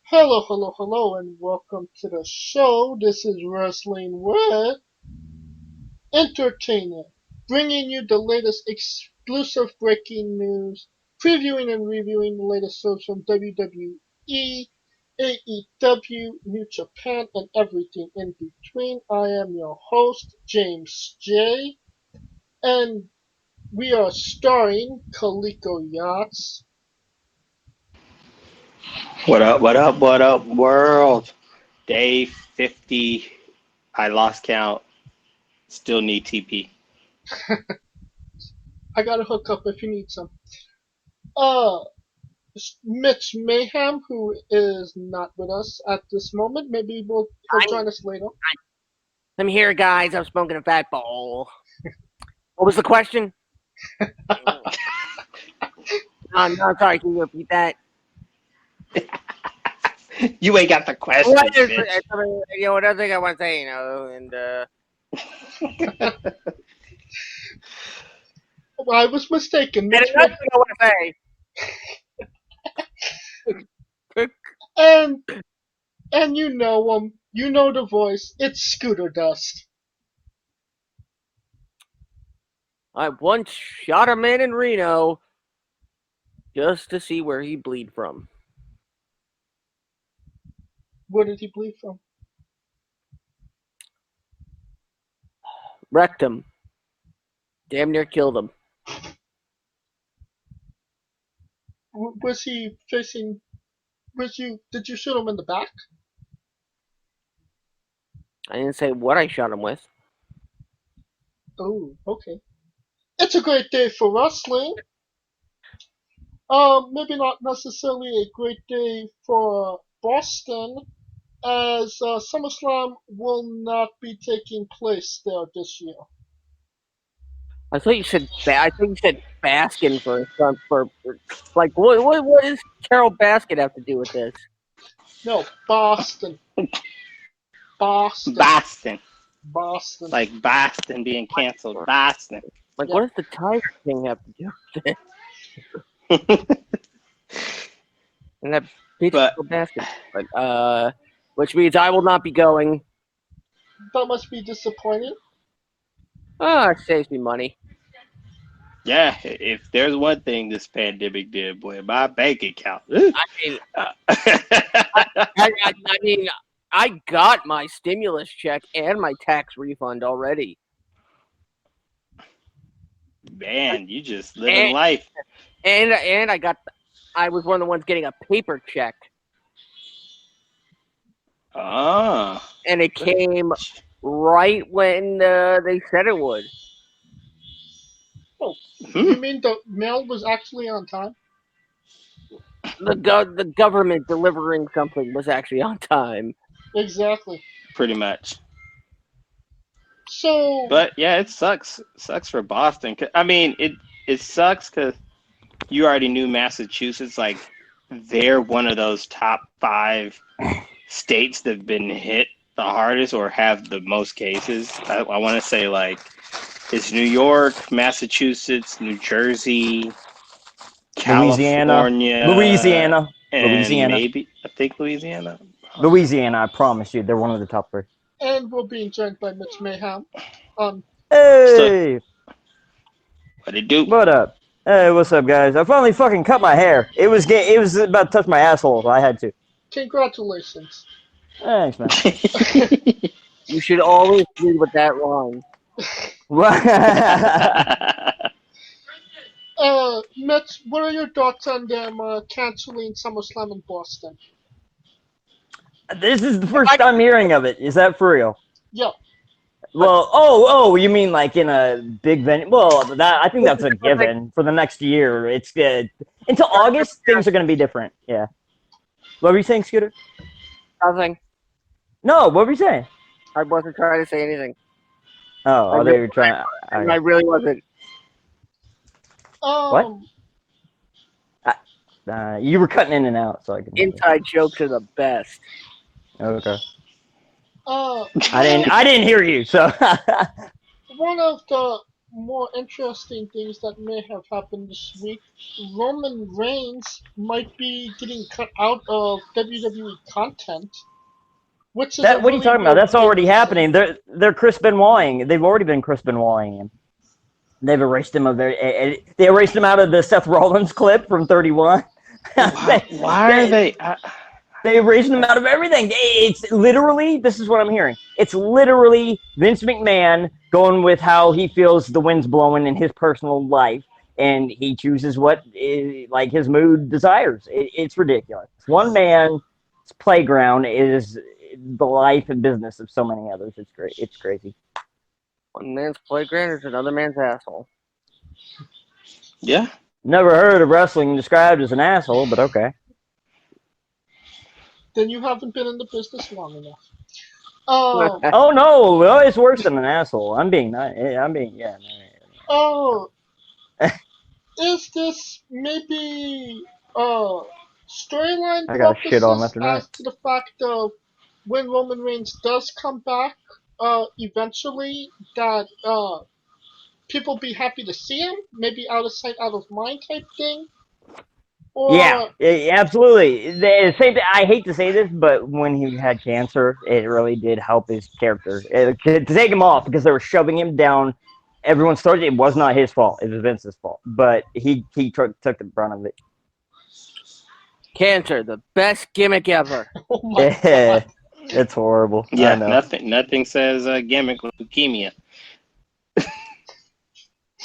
Hello, hello, hello, and welcome to the show. This is Wrestling with Entertainer, bringing you the latest exclusive breaking news, previewing and reviewing the latest shows from WWE, AEW, New Japan, and everything in between. I am your host, James J, and we are starring Kaliko Yachts. What up, what up, what up, world? Day 50. I lost count. Still need TP. I got a hookup if you need some. Uh, Mitch Mayhem, who is not with us at this moment. Maybe he'll join us later. I'm here, guys. I'm smoking a fat bowl. What was the question? No, sorry. Can you repeat that? You ain't got the question, bitch. Another thing I want to say, and Well, I was mistaken. and Mitch another thing I want to say. and you know him. You know the voice. It's Scooter Dust. I once shot a man in Reno just to see where he bleed from. Where did he bleed from? Rectum. Damn near killed him. Was he facing? Did you shoot him in the back? I didn't say what I shot him with. Oh, okay. It's a great day for wrestling. Maybe not necessarily a great day for Boston, as SummerSlam will not be taking place there this year. I thought you said Baskin for like what does Carol Baskin have to do with this? No, Boston. Boston. Boston. Boston. Like Boston being canceled. Boston. Like, what does the Tiger King have to do with it? And that beautiful basket. But, which means I will not be going. That must be disappointing. It saves me money. Yeah, if there's one thing this pandemic did, boy, my bank account. I got my stimulus check and my tax refund already. Man, you just living life. And I was one of the ones getting a paper check. Oh. And it came right when they said it would. Oh, you mean the mail was actually on time? The government delivering something was actually on time. Exactly. Pretty much. So. But yeah, it sucks. It sucks for Boston. I mean, it sucks because you already knew Massachusetts. Like, they're one of those top 5 states that've been hit the hardest or have the most cases. I want to say, like, it's New York, Massachusetts, New Jersey, California, Louisiana, and maybe I think Louisiana. Louisiana, I promise you, they're one of the top 3. And we're being joined by Mitch Mayhem. Hey! What it do? What up? Hey, what's up, guys? I finally fucking cut my hair. It was about to touch my asshole, so I had to. Congratulations. Thanks, man. You should always lead with that line. Mitch, what are your thoughts on them canceling SummerSlam in Boston? This is the first time hearing of it. Is that for real? Yeah. Well, you mean like in a big venue? Well, I think that's a given for the next year. It's good. Until August, things are going to be different. Yeah. What were you saying, Scooter? Nothing. No, what were you saying? I wasn't trying to say anything. Oh, they were trying. I really wasn't. What? You were cutting in and out, so I can. Inside jokes are the best. Okay. I didn't hear you, so. One of the more interesting things that may have happened this week, Roman Reigns might be getting cut out of WWE content, which is a That what are you really talking about? weird That's thing already to say. happening. They're Chris Benoiting. They've already been Chris Benoiting him. They've erased him of they erased him out of the Seth Rollins clip from 31. Why are they? They erased him out of everything. It's literally, this is what I'm hearing. It's literally Vince McMahon going with how he feels the wind's blowing in his personal life, and he chooses what like his mood desires. It's ridiculous. One man's playground is the life and business of so many others. It's great. It's crazy. One man's playground is another man's asshole. Yeah. Never heard of wrestling described as an asshole, but okay. Then you haven't been in the business long enough. Oh no, well, it's worse than an asshole. I'm being yeah. Oh, is this maybe storyline I got shit on purposes left and right. as to the fact of when Roman Reigns does come back, eventually that people be happy to see him, maybe out of sight, out of mind type thing, or Yeah, absolutely. The same thing. I hate to say this, but when he had cancer, it really did help his character to take him off because they were shoving him down everyone's throat. It was not his fault; it was Vince's fault. But he took the brunt of it. Cancer, the best gimmick ever. oh my god. It's horrible. Yeah. I know. Nothing says gimmick with leukemia.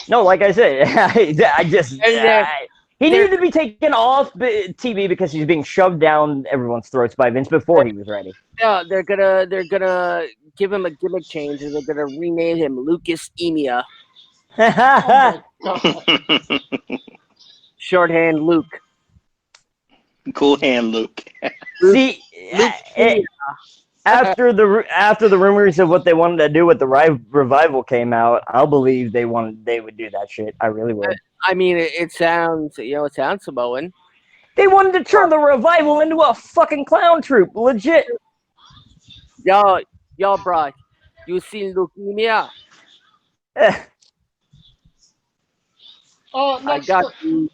No, like I said, I just he needed to be taken off TV because he's being shoved down everyone's throats by Vince before he was ready. Yeah, they're gonna give him a gimmick change, and they're gonna rename him Lucas Emia, Oh my god. shorthand Luke. Cool hand, Luke. See, Luke Emia. after the rumors of what they wanted to do with the revival came out, I'll believe they would do that shit. I really would. I mean, it sounds Samoan. They wanted to turn the revival into a fucking clown troupe, legit. Y'all, bro, you seen leukemia? I Next got up, you.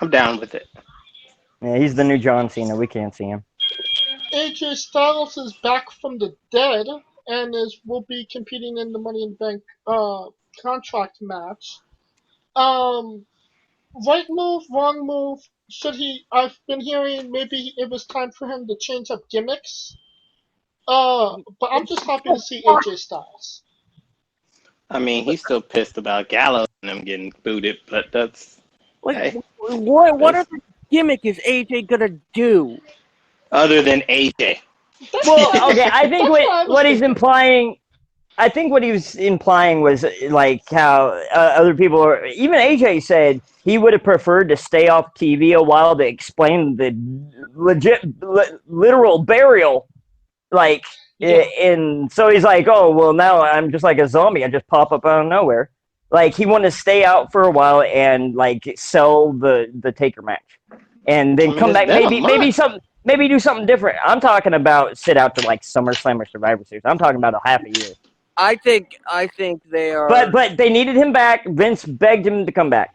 I'm down with it. Yeah, he's the new John Cena. We can't see him. AJ Styles is back from the dead and will be competing in the Money in the Bank contract match. Right move, wrong move. Should he? I've been hearing maybe it was time for him to change up gimmicks. But I'm just happy to see AJ Styles. I mean, he's still pissed about Gallows and them getting booted, but that's hey. What other gimmick is AJ gonna do? Other than AJ. Well, okay, I think That's what I was what he's thinking. implying. I think what he was implying was like how other people, or even AJ said he would have preferred to stay off TV a while to explain the legit, literal burial. Like, Yeah. and so he's like, oh, well, now I'm just like a zombie. I just pop up out of nowhere. Like, he wanted to stay out for a while and like sell the Taker match, and then come back. Maybe do something different. I'm talking about sit out to like SummerSlam or Survivor Series. I'm talking about a half a year. I think they are. But they needed him back. Vince begged him to come back.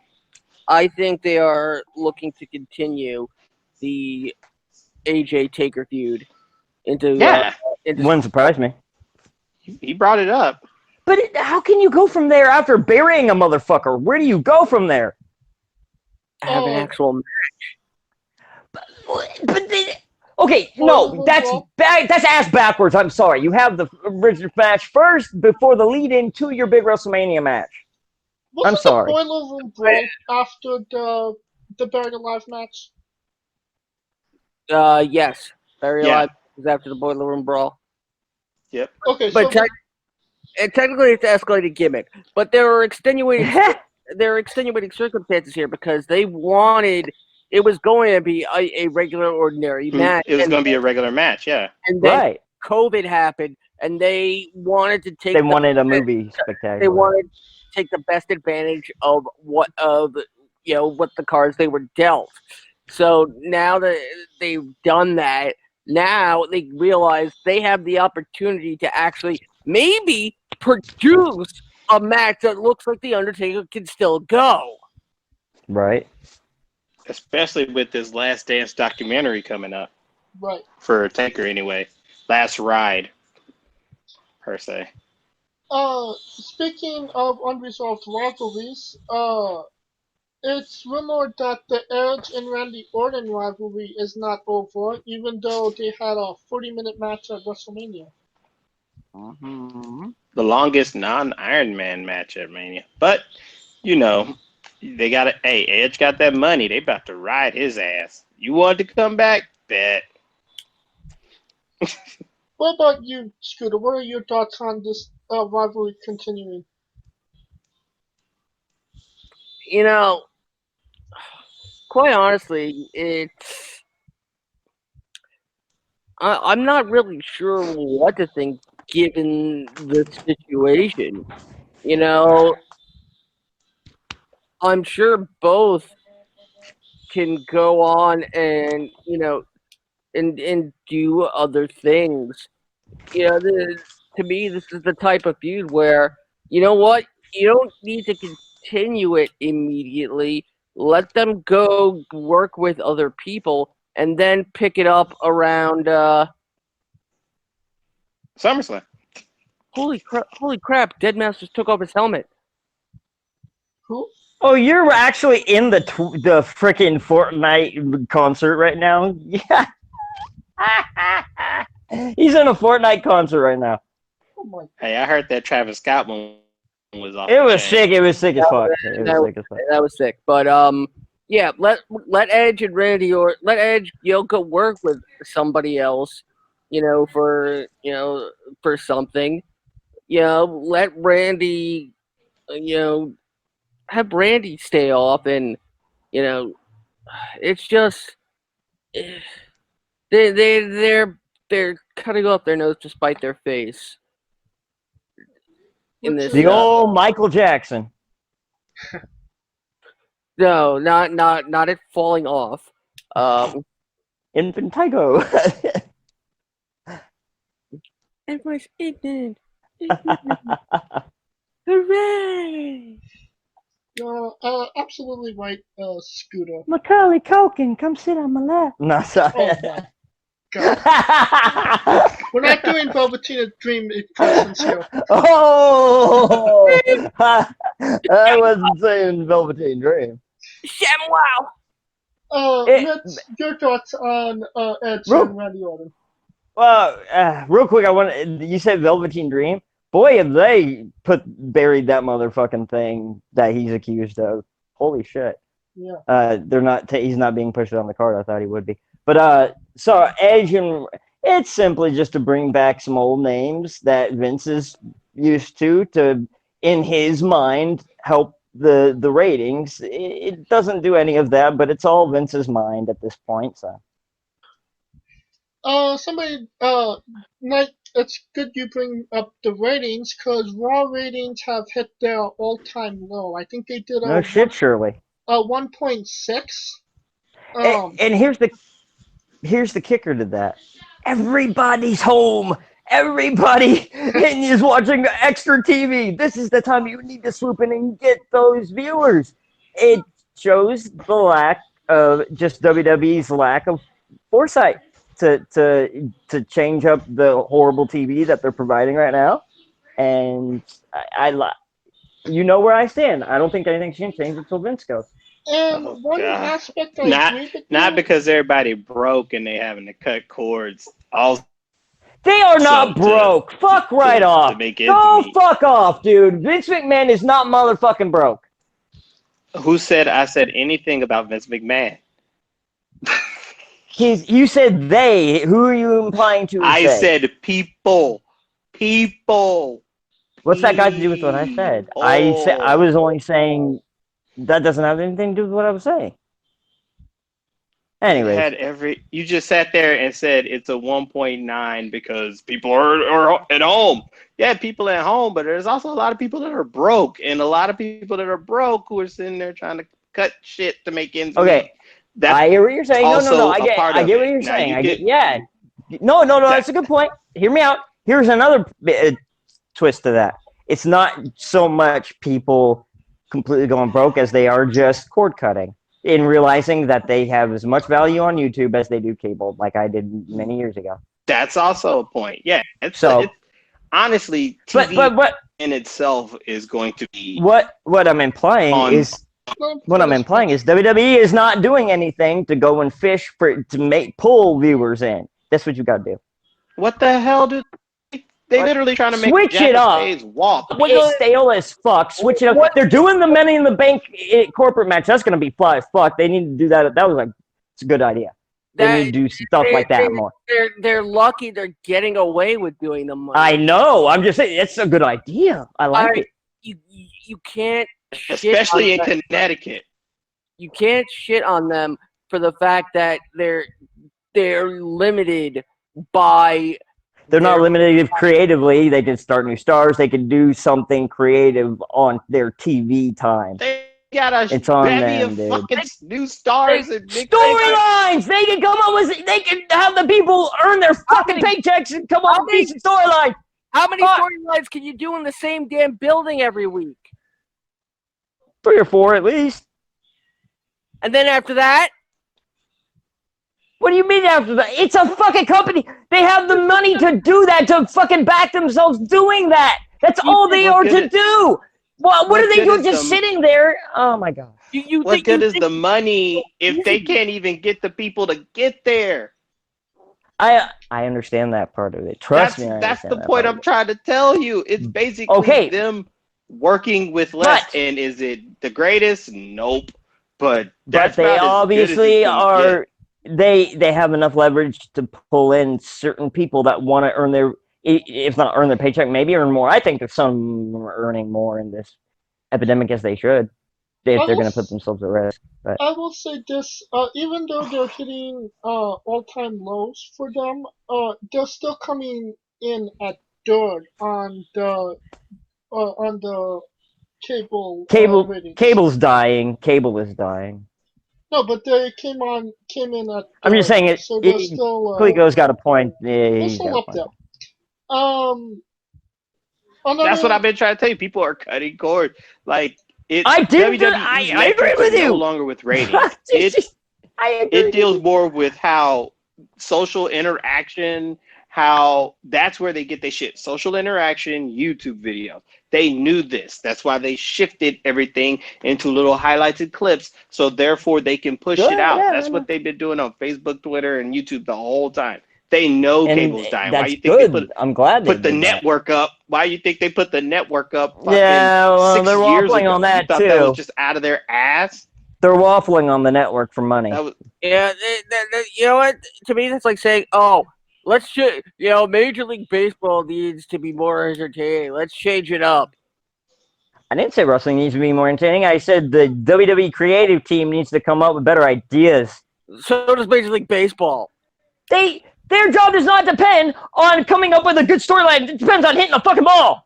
I think they are looking to continue the AJ Taker feud into. Yeah. Wouldn't surprise me. He brought it up. But how can you go from there after burying a motherfucker? Where do you go from there? Have an actual. But okay, no, that's that's ass backwards. I'm sorry. You have the original match first before the lead-in to your big WrestleMania match. Wasn't I'm sorry. the Boiler Room Brawl after the Buried Alive match? Yes, Barry Yeah. Alive was after the Boiler Room Brawl. Yep. Okay, But so technically, it's an escalated gimmick. But there are extenuating circumstances here because they wanted. It was going to be a regular, ordinary match. It was going to be a regular match, yeah. And then Right. COVID happened, and they wanted to take. They wanted a movie spectacular. They wanted to take the best advantage of what the cards they were dealt. So now that they've done that, now they realize they have the opportunity to actually maybe produce a match that looks like the Undertaker can still go. Right. Especially with this Last Dance documentary coming up. Right. For Taker, anyway. Last Ride, per se. Speaking of unresolved rivalries, it's rumored that the Edge and Randy Orton rivalry is not over, even though they had a 40-minute match at WrestleMania. Mm-hmm. The longest non-Iron Man match at Mania. But, you know, they got it. Hey, Edge got that money. They about to ride his ass. You want to come back? Bet. What about you, Scooter? What are your thoughts on this rivalry continuing? You know, quite honestly, I'm not really sure what to think given the situation. You know, I'm sure both can go on and and do other things. To me, this is the type of feud where you know what, you don't need to continue it immediately. Let them go work with other people, and then pick it up around. SummerSlam. Holy crap! Deadmau5 just took off his helmet. Who? Oh, you're actually in the freaking Fortnite concert right now? Yeah. He's in a Fortnite concert right now. Oh my. Hey, I heard that Travis Scott one was off. It was sick. It was sick as fuck. That was sick. But yeah. Let Edge and Randy let Edge go work with somebody else. For something. Let Randy. Have Randy stay off, and it's just they're cutting off their nose to spite their face. In this, the old Michael Jackson. No, not it falling off. Infantino. Everybody's ignorant. Hooray! Absolutely right, Scooter. Macaulay Culkin, come sit on my lap. No, sorry. Oh my God. We're not doing Velveteen Dream impressions here. Oh! I wasn't saying Velveteen Dream. ShamWow! Mitch, your thoughts on Edge and Randy Orton? Well, real quick, you said Velveteen Dream. Boy, have they buried that motherfucking thing that he's accused of. Holy shit. Yeah. He's not being pushed on the card. I thought he would be. But so Edge, and it's simply just to bring back some old names that Vince is used to in his mind, help the ratings. It doesn't do any of that, but it's all Vince's mind at this point, so. Mike, it's good you bring up the ratings, because Raw ratings have hit their all-time low. I think they did no shit, Shirley. 1.6. And here's the kicker to that. Everybody's home. Everybody is watching extra TV. This is the time you need to swoop in and get those viewers. It shows the lack of just WWE's lack of foresight to change up the horrible TV that they're providing right now. And you know where I stand. I don't think anything's going to change until Vince goes. And one aspect I agree with not because everybody broke and they having to cut cords. They are not broke. Fuck right off. Go fuck off, dude. Vince McMahon is not motherfucking broke. Who said I said anything about Vince McMahon? You said they. Who are you implying to? I said people. People. What's that got to do with what I said? I was only saying that doesn't have anything to do with what I was saying. Anyway, you just sat there and said it's a 1.9 because people are at home. Yeah, people at home, but there's also a lot of people that are broke, and a lot of people that are broke who are sitting there trying to cut shit to make ends meet. I hear what you're saying. No. I get what you're saying. No. That's a good point. Hear me out. Here's another twist to that. it's not so much people completely going broke as they are just cord cutting and realizing that they have as much value on YouTube as they do cable, like I did many years ago. That's also a point. Yeah. Honestly, TV but in itself is going to be what I'm implying is WWE is not doing anything to go and fish to pull viewers in. That's what you got to do. What the hell do they literally trying to make Switch it up? It's stale as fuck. Switch it up. They're doing the Money in the Bank corporate match. That's gonna be fuck. They need to do that. That was like, it's a good idea. They need to do stuff like that more. They're lucky they're getting away with doing the money. I know. I'm just saying it's a good idea. I like it. You can't, especially in Connecticut. You can't shit on them for the fact that they're limited by. They're not limited creatively. They can start new stars. They can do something creative on their TV time. Got a bevy of fucking new stars and storylines. They can come up with. They can have the people earn their fucking paychecks and come up with decent storylines. How many storylines can you do in the same damn building every week? 3 or 4 at least. And then after that, what do you mean after that? It's a fucking company. They have the money to do that, to fucking back themselves doing that. That's all they are to do. What are they doing just sitting there? Oh, my God. What good is the money if they can't even get the people to get there? I understand that part of it. Trust me. That's the point I'm trying to tell you. It's basically them working with less. And is it the greatest? Nope. But they obviously are. They have enough leverage to pull in certain people that want to earn their, if not earn their paycheck, maybe earn more. I think that some are earning more in this epidemic as they should, if they're going to put themselves at risk. But I will say this: even though they're hitting all-time lows for them, they're still coming in at third on the cable. Cable's dying. Cable is dying. No, but they came in at. I'm just saying it. So they're still. Clico's got a point. They're still up there. That's what I've been trying to tell you. People are cutting cord. Like I agree with you. No longer with ratings. It deals more with how social interaction. How that's where they get their shit. Social interaction, YouTube videos. They knew this. That's why they shifted everything into little highlighted clips. So therefore they can push it out. Yeah, that's what they've been doing on Facebook, Twitter, and YouTube the whole time. They know cable's dying. Why you think they I'm glad they put the network up? Why you think they put the network up? Yeah, well, 6 they're waffling on that too. That was just out of their ass. They're waffling on the network for money. Yeah, you know what? To me, that's like saying, Major League Baseball needs to be more entertaining. Let's change it up. I didn't say wrestling needs to be more entertaining. I said the WWE creative team needs to come up with better ideas. So does Major League Baseball. Their job does not depend on coming up with a good storyline. It depends on hitting the fucking ball.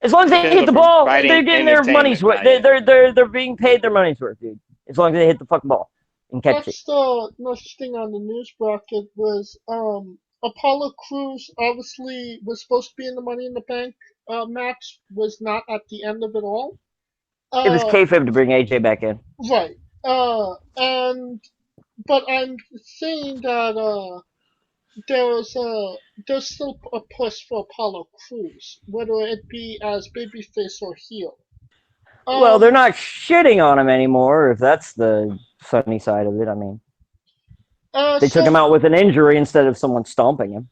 As long as they hit the ball, they're getting their money's worth. They're being paid their money's worth, dude. As long as they hit the fucking ball. That's the next thing on the news bracket was Apollo Crews obviously was supposed to be in the Money in the Bank match, was not at the end of it all. It was kayfabe to bring AJ back in. Right. But I'm saying that there's still a push for Apollo Crews, whether it be as babyface or heel. Well, they're not shitting on him anymore, if that's the sunny side of it. I mean, they took him out with an injury instead of someone stomping him.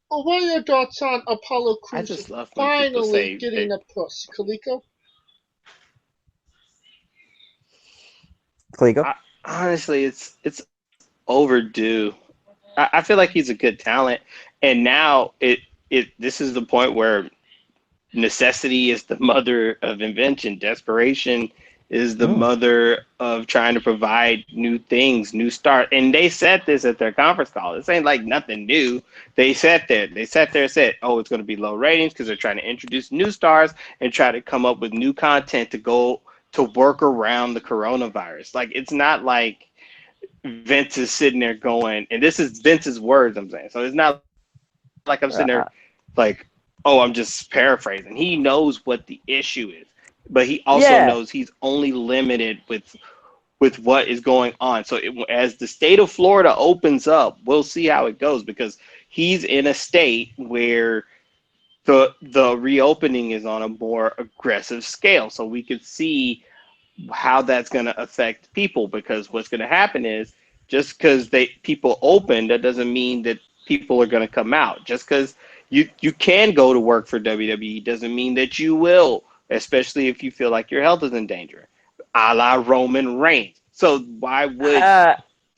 Well, what are your thoughts on Apollo Crews finally getting a push? Kaliko? Honestly, it's overdue. I feel like he's a good talent, and now this is the point where necessity is the mother of invention. Desperation is the mother of trying to provide new things, new start. And they said this at their conference call. This ain't like nothing new. They sat there and said, oh, it's going to be low ratings because they're trying to introduce new stars and try to come up with new content to go to work around the coronavirus. Like, it's not like Vince is sitting there going, and this is Vince's words, I'm saying. So it's not like I'm sitting there like, I'm just paraphrasing. He knows what the issue is, but he also knows he's only limited with what is going on. So as the state of Florida opens up, we'll see how it goes, because he's in a state where the reopening is on a more aggressive scale. So we could see how that's going to affect people, because what's going to happen is, just because people open, that doesn't mean that people are going to come out. Just because you can go to work for WWE doesn't mean that you will, especially if you feel like your health is in danger, a la Roman Reigns. So why would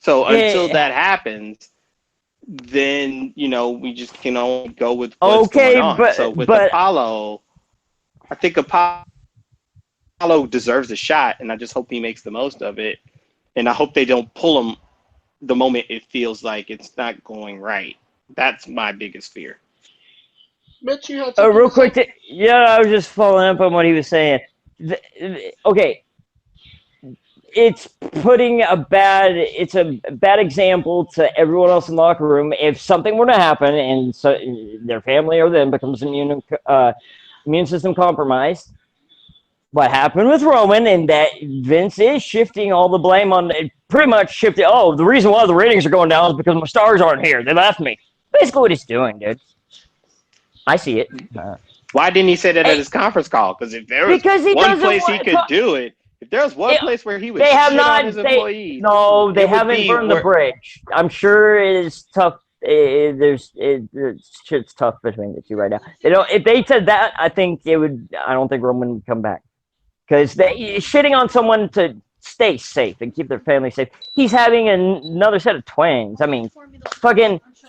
until that happens, then we just can only go with what's going on. So with Apollo, I think Apollo deserves a shot, and I just hope he makes the most of it. And I hope they don't pull him the moment it feels like it's not going right. That's my biggest fear. Mitch, you had real quick, I was just following up on what he was saying. Okay, it's it's a bad example to everyone else in the locker room. If something were to happen and so their family or them becomes immune system compromised, what happened with Roman, and that Vince is shifting all the blame on, pretty much shifting. Oh, the reason why the ratings are going down is because my stars aren't here. They left me. Basically what he's doing, dude. I see it. Why didn't he say that at his conference call? Because if there was one place he could do it, if there was one place where he would on his employees. No, they haven't burned the bridge. I'm sure it is tough. Shit's tough between the two right now. If they said that, I don't think Roman would come back. Because shitting on someone to stay safe and keep their family safe. He's having another set of twins. I mean,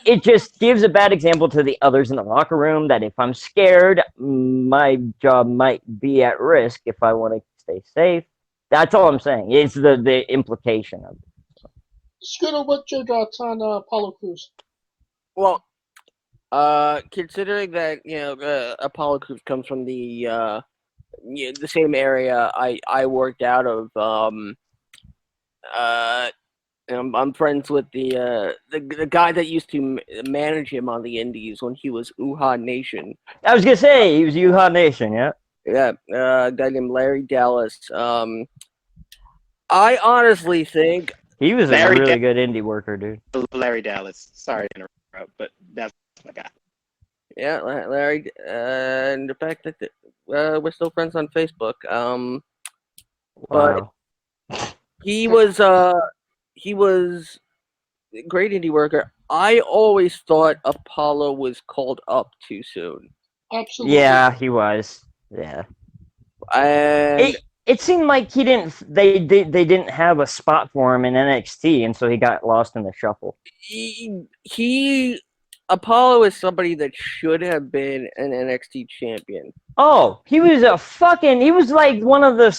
it just gives a bad example to the others in the locker room that if I'm scared, my job might be at risk if I want to stay safe. That's all I'm saying. It's the implication of it. So. Scooter, what's your thoughts on Apollo Crews? Well, considering that Apollo Crews comes from the same area I worked out of, I'm friends with the guy that used to manage him on the Indies when he was Uhaa Nation. I was gonna say he was Uhaa Nation, yeah. Yeah, a guy named Larry Dallas. I honestly think he was a really good indie worker, dude. Larry Dallas. Sorry to interrupt, but that's my guy. Yeah, Larry, and the fact that we're still friends on Facebook. But he was a great indie worker. I always thought Apollo was called up too soon. Absolutely. Yeah, he was. Yeah. And it seemed like he didn't. They didn't have a spot for him in NXT, and so he got lost in the shuffle. Apollo is somebody that should have been an NXT champion. Oh, he was he was like one of the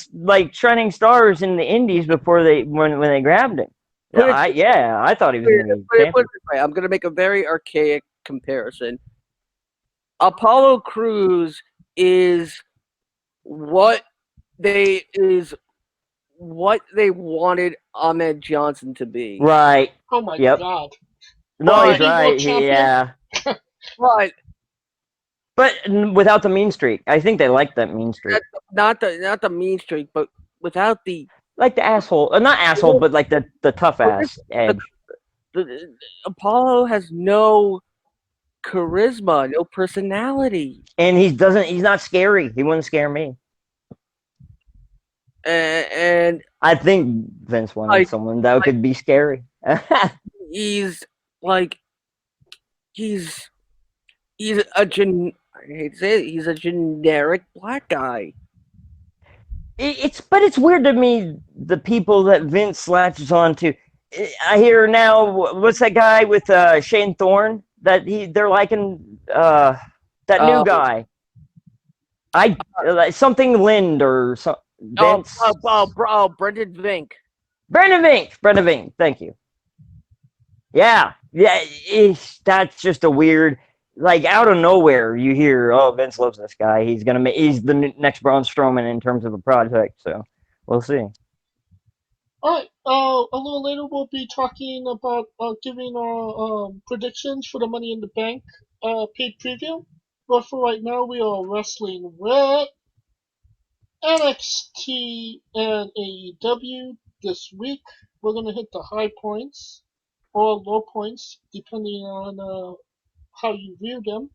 shining stars in the Indies before when they grabbed him. I thought he was going to be champion. I'm going to make a very archaic comparison. Apollo Crews is what they wanted Ahmed Johnson to be. Right. Oh my God. No, he's right. Yeah. But without the mean streak. I think they like that mean streak. Not the mean streak, but without the asshole. Not asshole, but like the tough ass edge. Apollo has no charisma, no personality. And he's not scary. He wouldn't scare me. And I think Vince wanted someone that could be scary. He's a generic black guy. It's weird to me, the people that Vince latches on to. I hear now, what's that guy with Shane Thorne that they're liking that new guy. Something Lind or something. Vince. Brendan Vink. Brendan Vink. Thank you. Yeah. That's just a weird, out of nowhere, you hear, oh, Vince loves this guy. He's the next Braun Strowman in terms of a project. So we'll see. All right. A little later, we'll be talking about giving our predictions for the Money in the Bank paid preview. But for right now, we are wrestling with NXT and AEW this week. We're going to hit the high points or low points, depending on how you view them.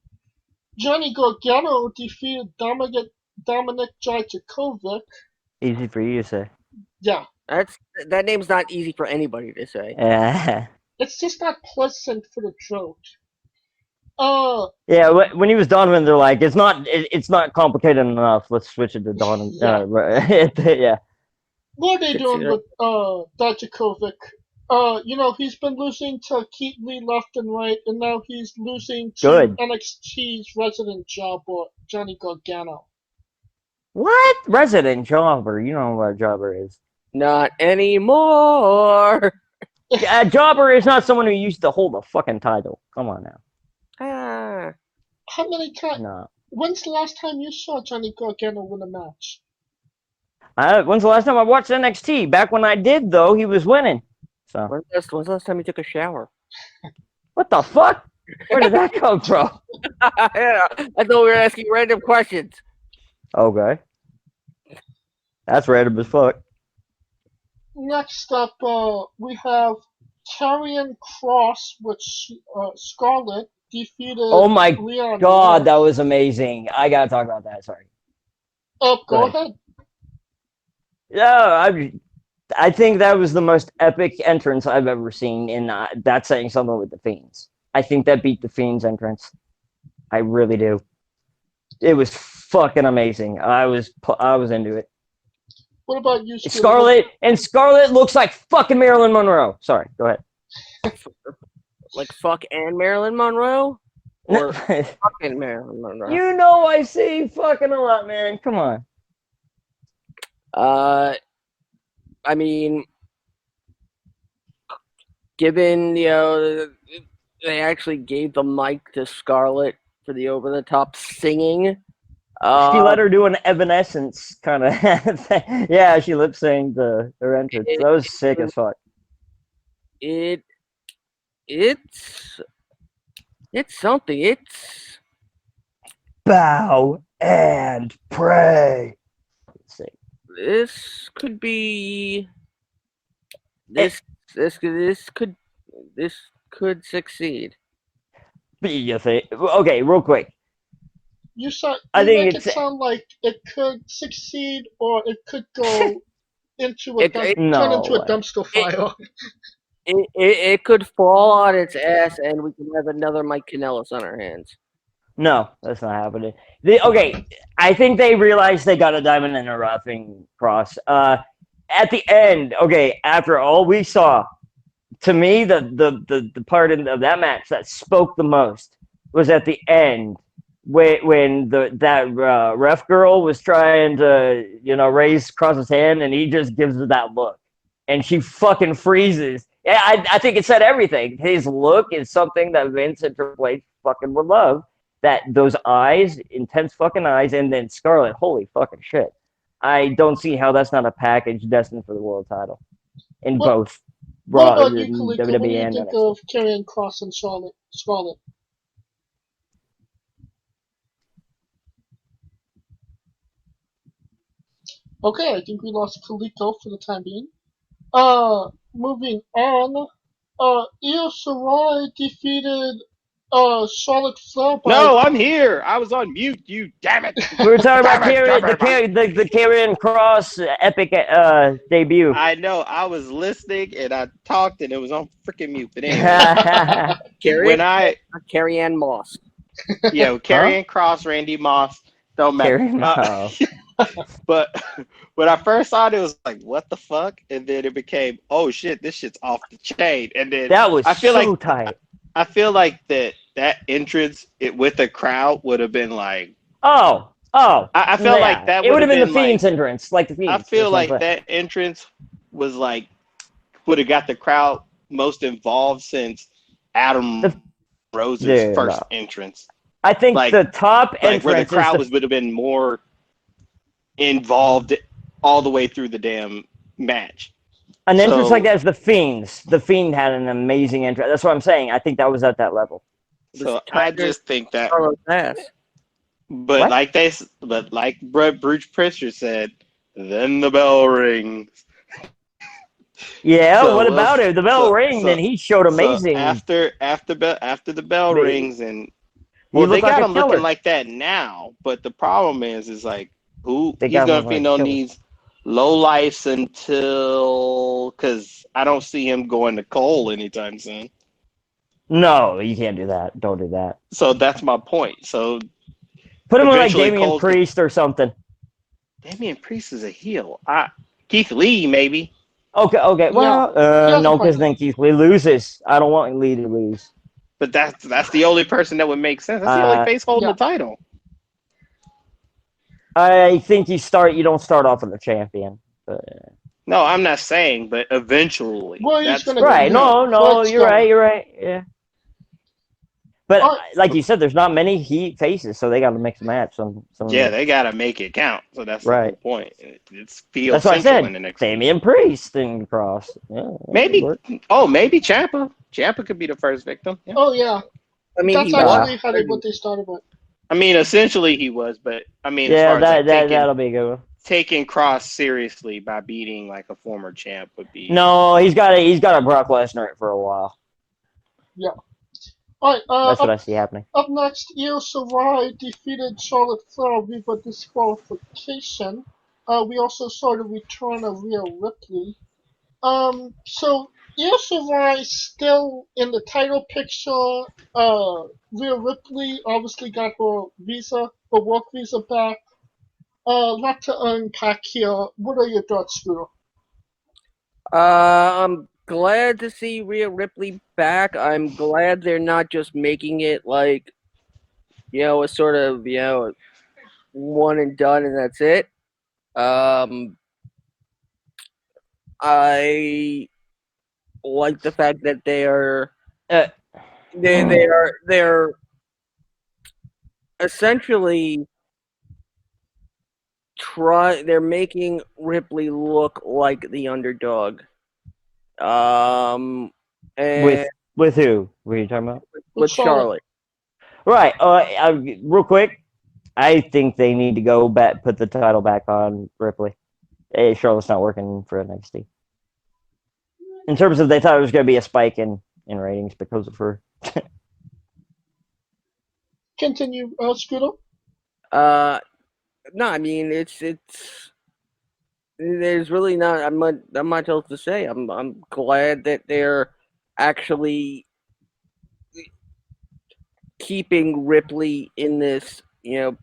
Johnny Gargano defeated Dominic Dijakovic. Easy for you to say. Yeah, That name's not easy for anybody to say. Yeah. it's just not pleasant for the throat. Yeah, when he was Donovan, they're like, it's not complicated enough. Let's switch it to Donovan. Yeah. Yeah. What are they doing with Dijakovic? He's been losing to Keith Lee left and right, and now he's losing to Good. NXT's resident jobber, Johnny Gargano. What? Resident Jobber. You know what a Jobber is. Not anymore. A Jobber is not someone who used to hold a fucking title. Come on now. Ah. How many times? No. When's the last time you saw Johnny Gargano win a match? When's the last time I watched NXT? Back when I did, though, he was winning. So. When's the last time you took a shower? What the fuck? Where did that come from? Yeah, I thought we were asking random questions. Okay. That's random as fuck. Next up, we have Karrion Kross, which Scarlett defeated. Oh my Leon God, Ruff. that was amazing. I gotta talk about that. Sorry. Go Go ahead. Yeah, I think that was the most epic entrance I've ever seen, and that's saying something with the Fiends. I think that beat the Fiends entrance. I really do. It was fucking amazing. I was into it. What about you, Scarlett looks like fucking Marilyn Monroe. Sorry, go ahead. Like fuck and Marilyn Monroe? Or fucking Marilyn Monroe? You know I say fucking a lot, man. Come on. I mean, given, they actually gave the mic to Scarlett for the over-the-top singing. She let her do an Evanescence kind of thing. Yeah, she lip-synced her entrance. That was sick as fuck. It's something. It's bow and pray. This could be. This could succeed. You think? Okay, real quick. You make it sound like it could succeed, or it could go into a turn into a dumpster fire. It could fall on its ass, and we can have another Mike Kanellis on our hands. No, that's not happening. I think they realized they got a diamond in a rough in Cross. At the end, after all we saw, to me, the part of that match that spoke the most was at the end when that ref girl was trying to raise Cross's hand, and he just gives her that look, and she fucking freezes. Yeah, I think it said everything. His look is something that Vince and Triple H fucking would love. That those eyes, intense fucking eyes, and then Scarlett, holy fucking shit. I don't see how that's not a package destined for the world title in both Raw, what about you, Kaliko? WWE, what do you and think NXT. of Karrion Kross and Scarlett? Okay, I think we lost Kaliko for the time being. Moving on. Io Shirai defeated Charlotte Flair by... No, I'm here. I was on mute. You damn it. We were talking about the Karrion Kross epic debut. I know. I was listening and I talked and it was on freaking mute. But anyway, Karrion Moss. Yeah, Karrion Kross, Randy Moss, don't matter. But when I first saw it, it was like, what the fuck? And then it became, oh shit, this shit's off the chain. And then that was tight. I feel like that entrance with the crowd would have been like, I feel like that it would have been the Fiends like, entrance, like the Fiends. I feel like that entrance was like would have got the crowd most involved since Adam Rose's first entrance. I think the top entrance where the crowd would have been more involved all the way through the damn match. An entrance like that is the Fiends. The Fiend had an amazing entrance. That's what I'm saying. I think that was at that level. So I just think that But like Bruce Prichard said, then the bell rings. Yeah, So what about it? The bell rang, and he showed amazing. After the bell rings, and he they looked like got a him killer. looking like that now. But the problem is like he's gonna be on these low lights until because I don't see him going to Cole anytime soon. No, you can't do that. Don't do that. So that's my point. So put him with like Damian Priest or something. Damian Priest is a heel. Keith Lee maybe. Okay. Well, no, because then Keith Lee loses. I don't want Lee to lose. But that's the only person that would make sense. That's the only face holding the title. I think you don't start off with a champion. But, no, I'm not saying, but eventually. Well, that's right. No, you're right. Yeah. But like you said, there's not many heat faces, so they got to mix and match. They got to make it count. So that's the whole point. It's that's what I said. Damian Priest and Cross. Yeah, maybe. Maybe Ciampa. Ciampa could be the first victim. Yeah. Oh yeah. I mean, that's actually what they started with. I mean, essentially he was, but I mean, as far as that'll be a good one. Taking Cross seriously by beating like a former champ would be. No, he's got a Brock Lesnar for a while. Yeah. All right, that's what I see happening. Up next, Io Shirai defeated Charlotte Flair via disqualification. We also saw the return of Rhea Ripley. So Io Shirai still in the title picture. Rhea Ripley obviously got her work visa back. Lot to unpack here. What are your thoughts, Scooter? I'm glad to see Rhea Ripley back. I'm glad they're not just making it like, a sort of, one and done and that's it. I like the fact that they're essentially they're making Ripley look like the underdog. And with who were you talking about? With Charlotte. Right. Real quick, I think they need to go back, put the title back on Ripley. Charlotte's not working for NXT. In terms of, they thought it was going to be a spike in ratings because of her. Continue, Scooter. No, I mean it's. There's really not much else to say. I'm glad that they're actually keeping Ripley in this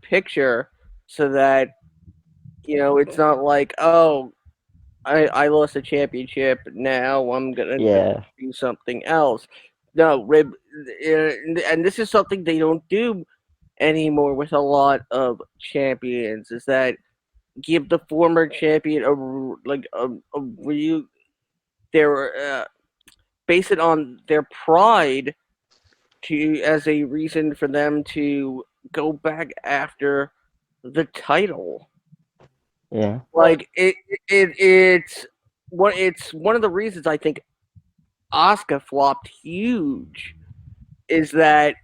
picture, so that it's not like, oh, I lost a championship, now I'm gonna do something else. No, and this is something they don't do anymore with a lot of champions, is that give the former champion a real, base it on their pride as a reason for them to go back after the title. Yeah, like it's one of the reasons I think Asuka flopped huge, is that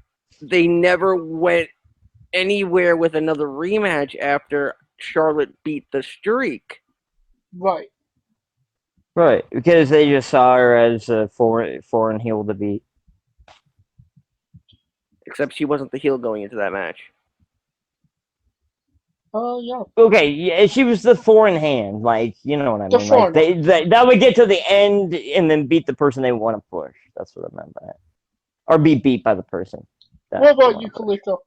they never went anywhere with another rematch after Charlotte beat the streak. Right, because they just saw her as a foreign heel to beat. Except she wasn't the heel going into that match. Yeah. Okay, yeah, she was the foreign hand, like, you know what I mean. Like that would get to the end and then beat the person they want to push. That's what I meant by it. Or be beat by the person. What about you, Kaliko?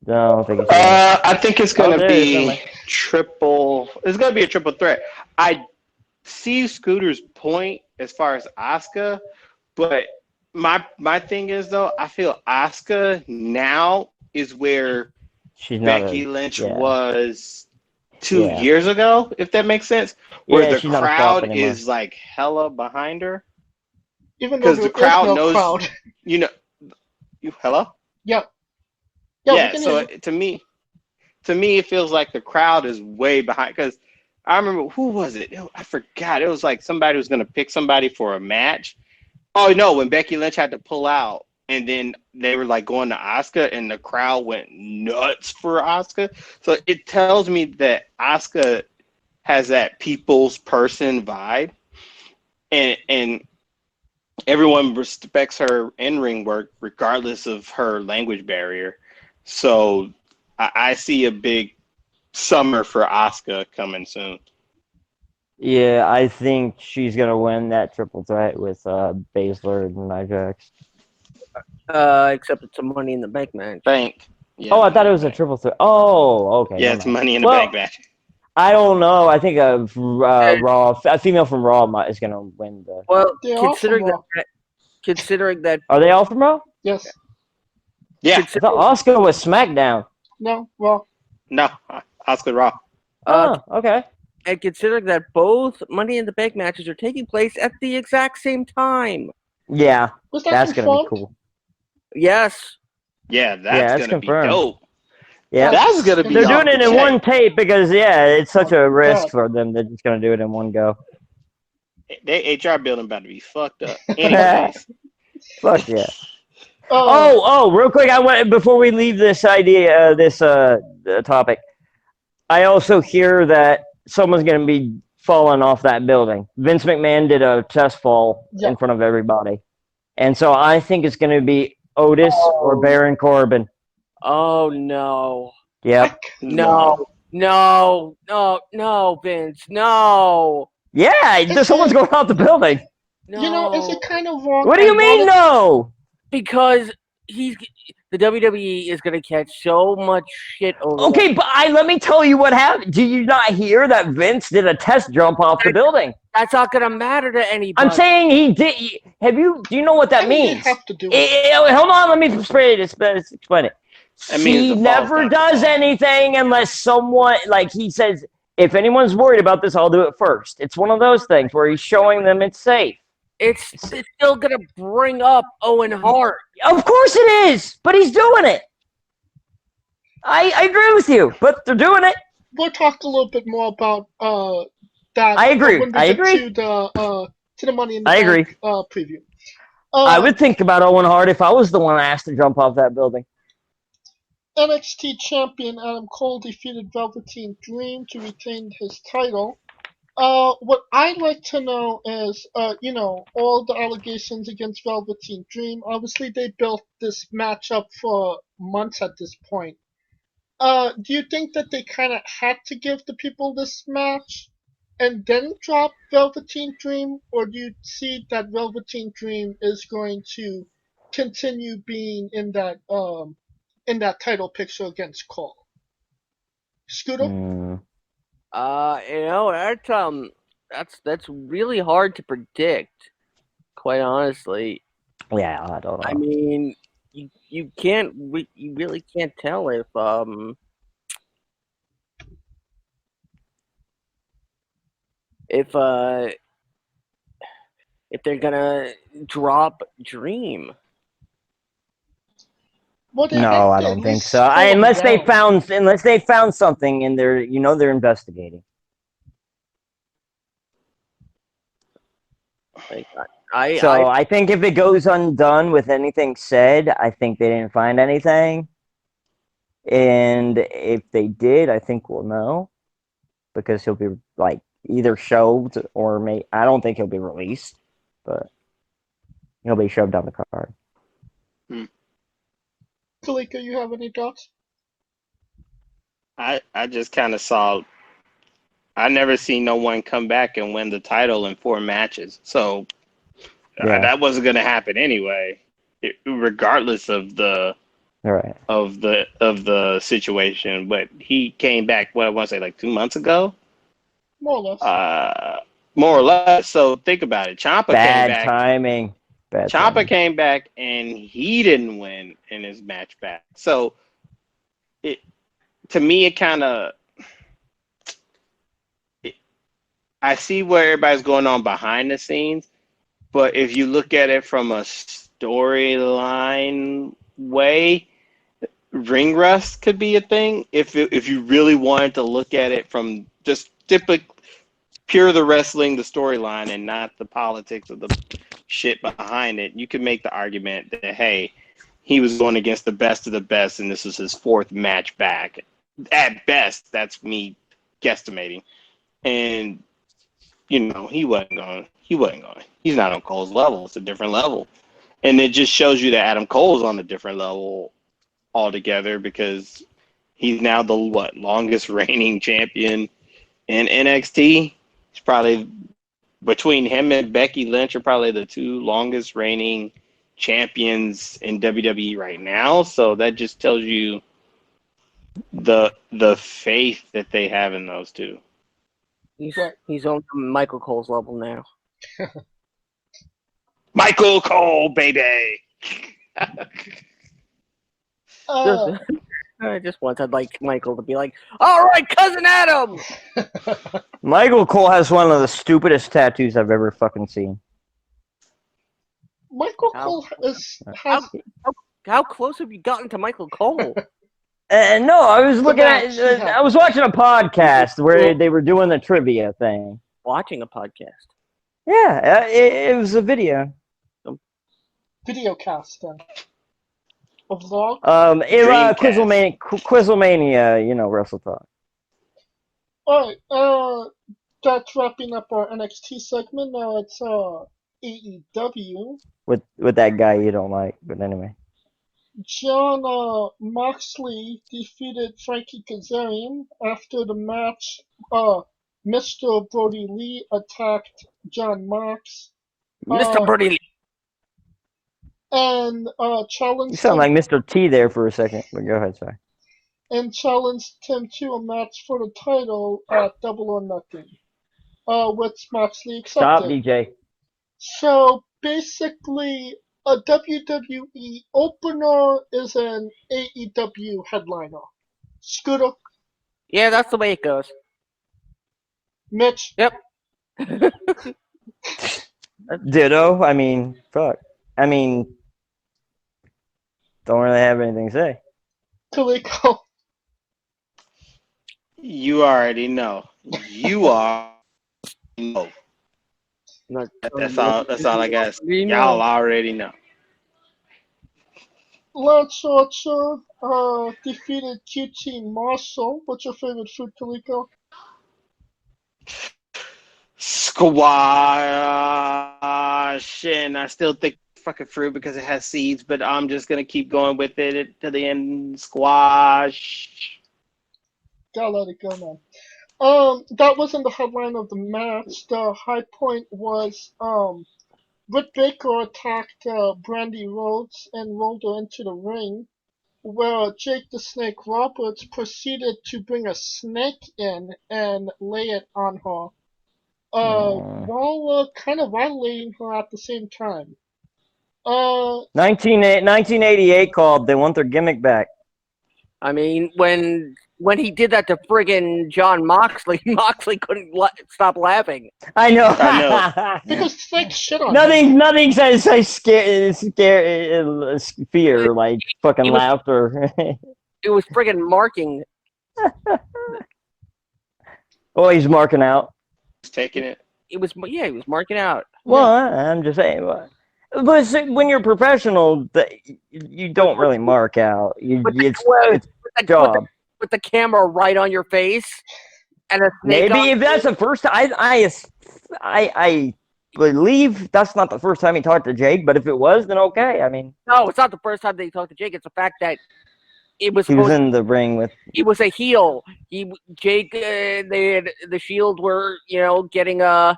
No, I think it's going to be triple. It's going to be a triple threat. I see Scooter's point as far as Asuka, but my thing is, though, I feel Asuka now is where Becky Lynch was 2 years ago, if that makes sense, where the crowd is like hella behind her. Even though the crowd knows, crowd. Hello? Yeah. Yeah, so to me, it feels like the crowd is way behind, because I remember, who was it? I forgot. It was like somebody was going to pick somebody for a match. Oh, no, when Becky Lynch had to pull out and then they were like going to Asuka, and the crowd went nuts for Asuka. So it tells me that Asuka has that people's person vibe, and everyone respects her in-ring work regardless of her language barrier. So I see a big summer for Asuka coming soon. Yeah, I think she's gonna win that triple threat with Baszler and Nia Jax. Except it's a Money in the Bank match. Bank. Yeah, Oh, I thought it was a triple threat. Oh, okay. Yeah, never it's mind. Money in the Bank match. I don't know. I think Raw, a female from Raw is gonna win the. Well, They're all considering from Raw. that, Are they all from Raw? Yes. Yeah. I thought Asuka was SmackDown. No. Raw. No, Asuka Raw. Okay. and considering that both Money in the Bank matches are taking place at the exact same time. Yeah, Was that that's gonna be confirmed? cool. Yes. Yeah, that's that's gonna confirmed. be dope. Yeah, That's gonna be. they're off doing it the in chain. one tape because it's such a risk God. for them. They're just gonna do it in one go. They HR building about to be fucked up. Anyways, Fuck yeah. Oh, Real quick, I want before we leave this idea, this topic. I also hear that someone's gonna be falling off that building. Vince McMahon did a test fall in front of everybody, and so I think it's gonna be Otis or Baron Corbin. Oh no. Yep. No, Vince, no. Yeah, someone's going out the building. No. You know, is it kind of wrong? What do you mean, no? Because the WWE is gonna catch so much shit over Okay, that. but let me tell you what happened. Do you not hear that Vince did a test jump off the building? That's not gonna matter to anybody. I'm saying he did. Do you know what that I mean, means? they have to do it. Hold on, let me explain it. That means He the ball's never not the does ball. anything unless someone, like he says, if anyone's worried about this, I'll do it first. It's one of those things where he's showing them it's safe. it's still gonna bring up Owen Hart. Of course it is, but he's doing it. I agree with you, but they're doing it. We'll talk a little bit more about that. I agree. When we I get agree. To the Money in the I Bank agree. preview. I would think about Owen Hart if I was the one asked to jump off that building. NXT champion Adam Cole defeated Velveteen Dream to retain his title. What I'd like to know is, all the allegations against Velveteen Dream. Obviously, they built this match up for months at this point. Do you think that they kind of had to give the people this match and then drop Velveteen Dream, or do you see that Velveteen Dream is going to continue being in that title picture against Cole? Scooter? That's really hard to predict, quite honestly. Yeah, I don't know. I mean, you really can't tell if they're gonna drop Dream. Well, they have No, to I at don't think least so. slow him Unless they down. found something in there, they're investigating. Like, I think if it goes undone with anything said, I think they didn't find anything. And if they did, I think we'll know because he'll be like either shoved or I don't think he'll be released, but he'll be shoved down the card. Kalika, you have any thoughts? I just kind of saw. I never seen no one come back and win the title in 4 matches, so that wasn't going to happen anyway, regardless of the of the situation. But he came back. What I want to say, like 2 months ago, More or less. More or less. So think about it. Ciampa came back. Bad timing. Ciampa came back and he didn't win in his match back. So to me, it kind of. I see where everybody's going on behind the scenes, but if you look at it from a storyline way, ring rust could be a thing. If you really wanted to look at it from just pure the wrestling, the storyline, and not the politics of the shit behind it, you could make the argument that, hey, he was going against the best of the best, and this was his fourth match back. At best, that's me guesstimating. And, he wasn't going. He's not on Cole's level. It's a different level. And it just shows you that Adam Cole's on a different level altogether because he's now the, longest reigning champion in NXT. He's probably, between him and Becky Lynch, are probably the two longest reigning champions in WWE right now. So that just tells you the faith that they have in those two. He's on Michael Cole's level now. Michael Cole, baby. I just wanted Michael to be like, all right, Cousin Adam. Michael Cole has one of the stupidest tattoos I've ever fucking seen. Michael Cole How close have you gotten to Michael Cole? No, I was looking at. I was watching a podcast where they were doing the trivia thing. Watching a podcast. Yeah, it was a video. Video cast then. A vlog? Quizlemania, Wrestle Talk. Alright, that's wrapping up our NXT segment. Now it's AEW. With that guy you don't like, but anyway. John Moxley defeated Frankie Kazarian. After the match, Mr. Brody Lee attacked John Mox. Mr. Brody Lee. And challenged You sound like Mr. T there for a second, but go ahead, sorry. And challenged him to a match for the title at Double or Nothing, which Moxley accepted. Stop, DJ. So basically, a WWE opener is an AEW headliner. Scooter? Yeah, that's the way it goes. Mitch? Yep. Ditto. I mean, fuck. Don't really have anything to say. Kaliko? You already know. That's all I got. Y'all already know. Lance Archer defeated QT Marshall. What's your favorite food, Kaliko? Squash, and I still think fucking fruit because it has seeds, but I'm just gonna keep going with it to the end. Squash. Gotta let it go, man. That wasn't the headline of the match. The high point was Britt Baker attacked Brandy Rhodes and rolled her into the ring, where Jake the Snake Roberts proceeded to bring a snake in and lay it on her, while kind of violating her at the same time. 1988 called. They want their gimmick back. I mean, when he did that to friggin' John Moxley, Moxley couldn't stop laughing. I know. Because Snake shit on Nothing says fear like fucking laughter. It was friggin' marking. Oh, he's marking out. He's taking it. He was marking out. Well, I'm just saying. But when you're professional, you don't really mark out. It's job. With the camera right on your face, and a snake. Maybe if that's the first time, I believe that's not the first time he talked to Jake. But if it was, then okay. I mean, no, it's not the first time that he talked to Jake. It's the fact that he was in the ring with. He was a heel. Jake, the Shield were getting the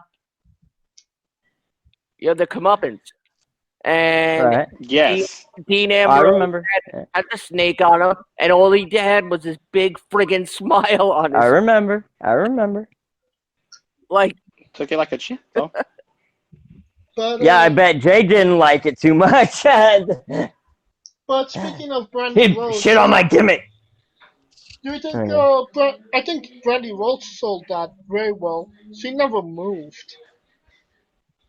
comeuppance. And right. Yes, Dean Ambrose I remember. had the snake on him, and all he had was this big friggin' smile on his. I remember. Like took it like a champ. Oh. But, I bet Jay didn't like it too much. But speaking of Brandy Rhodes, shit on my gimmick. Do you think? I think Brandy Rhodes sold that very well. She never moved.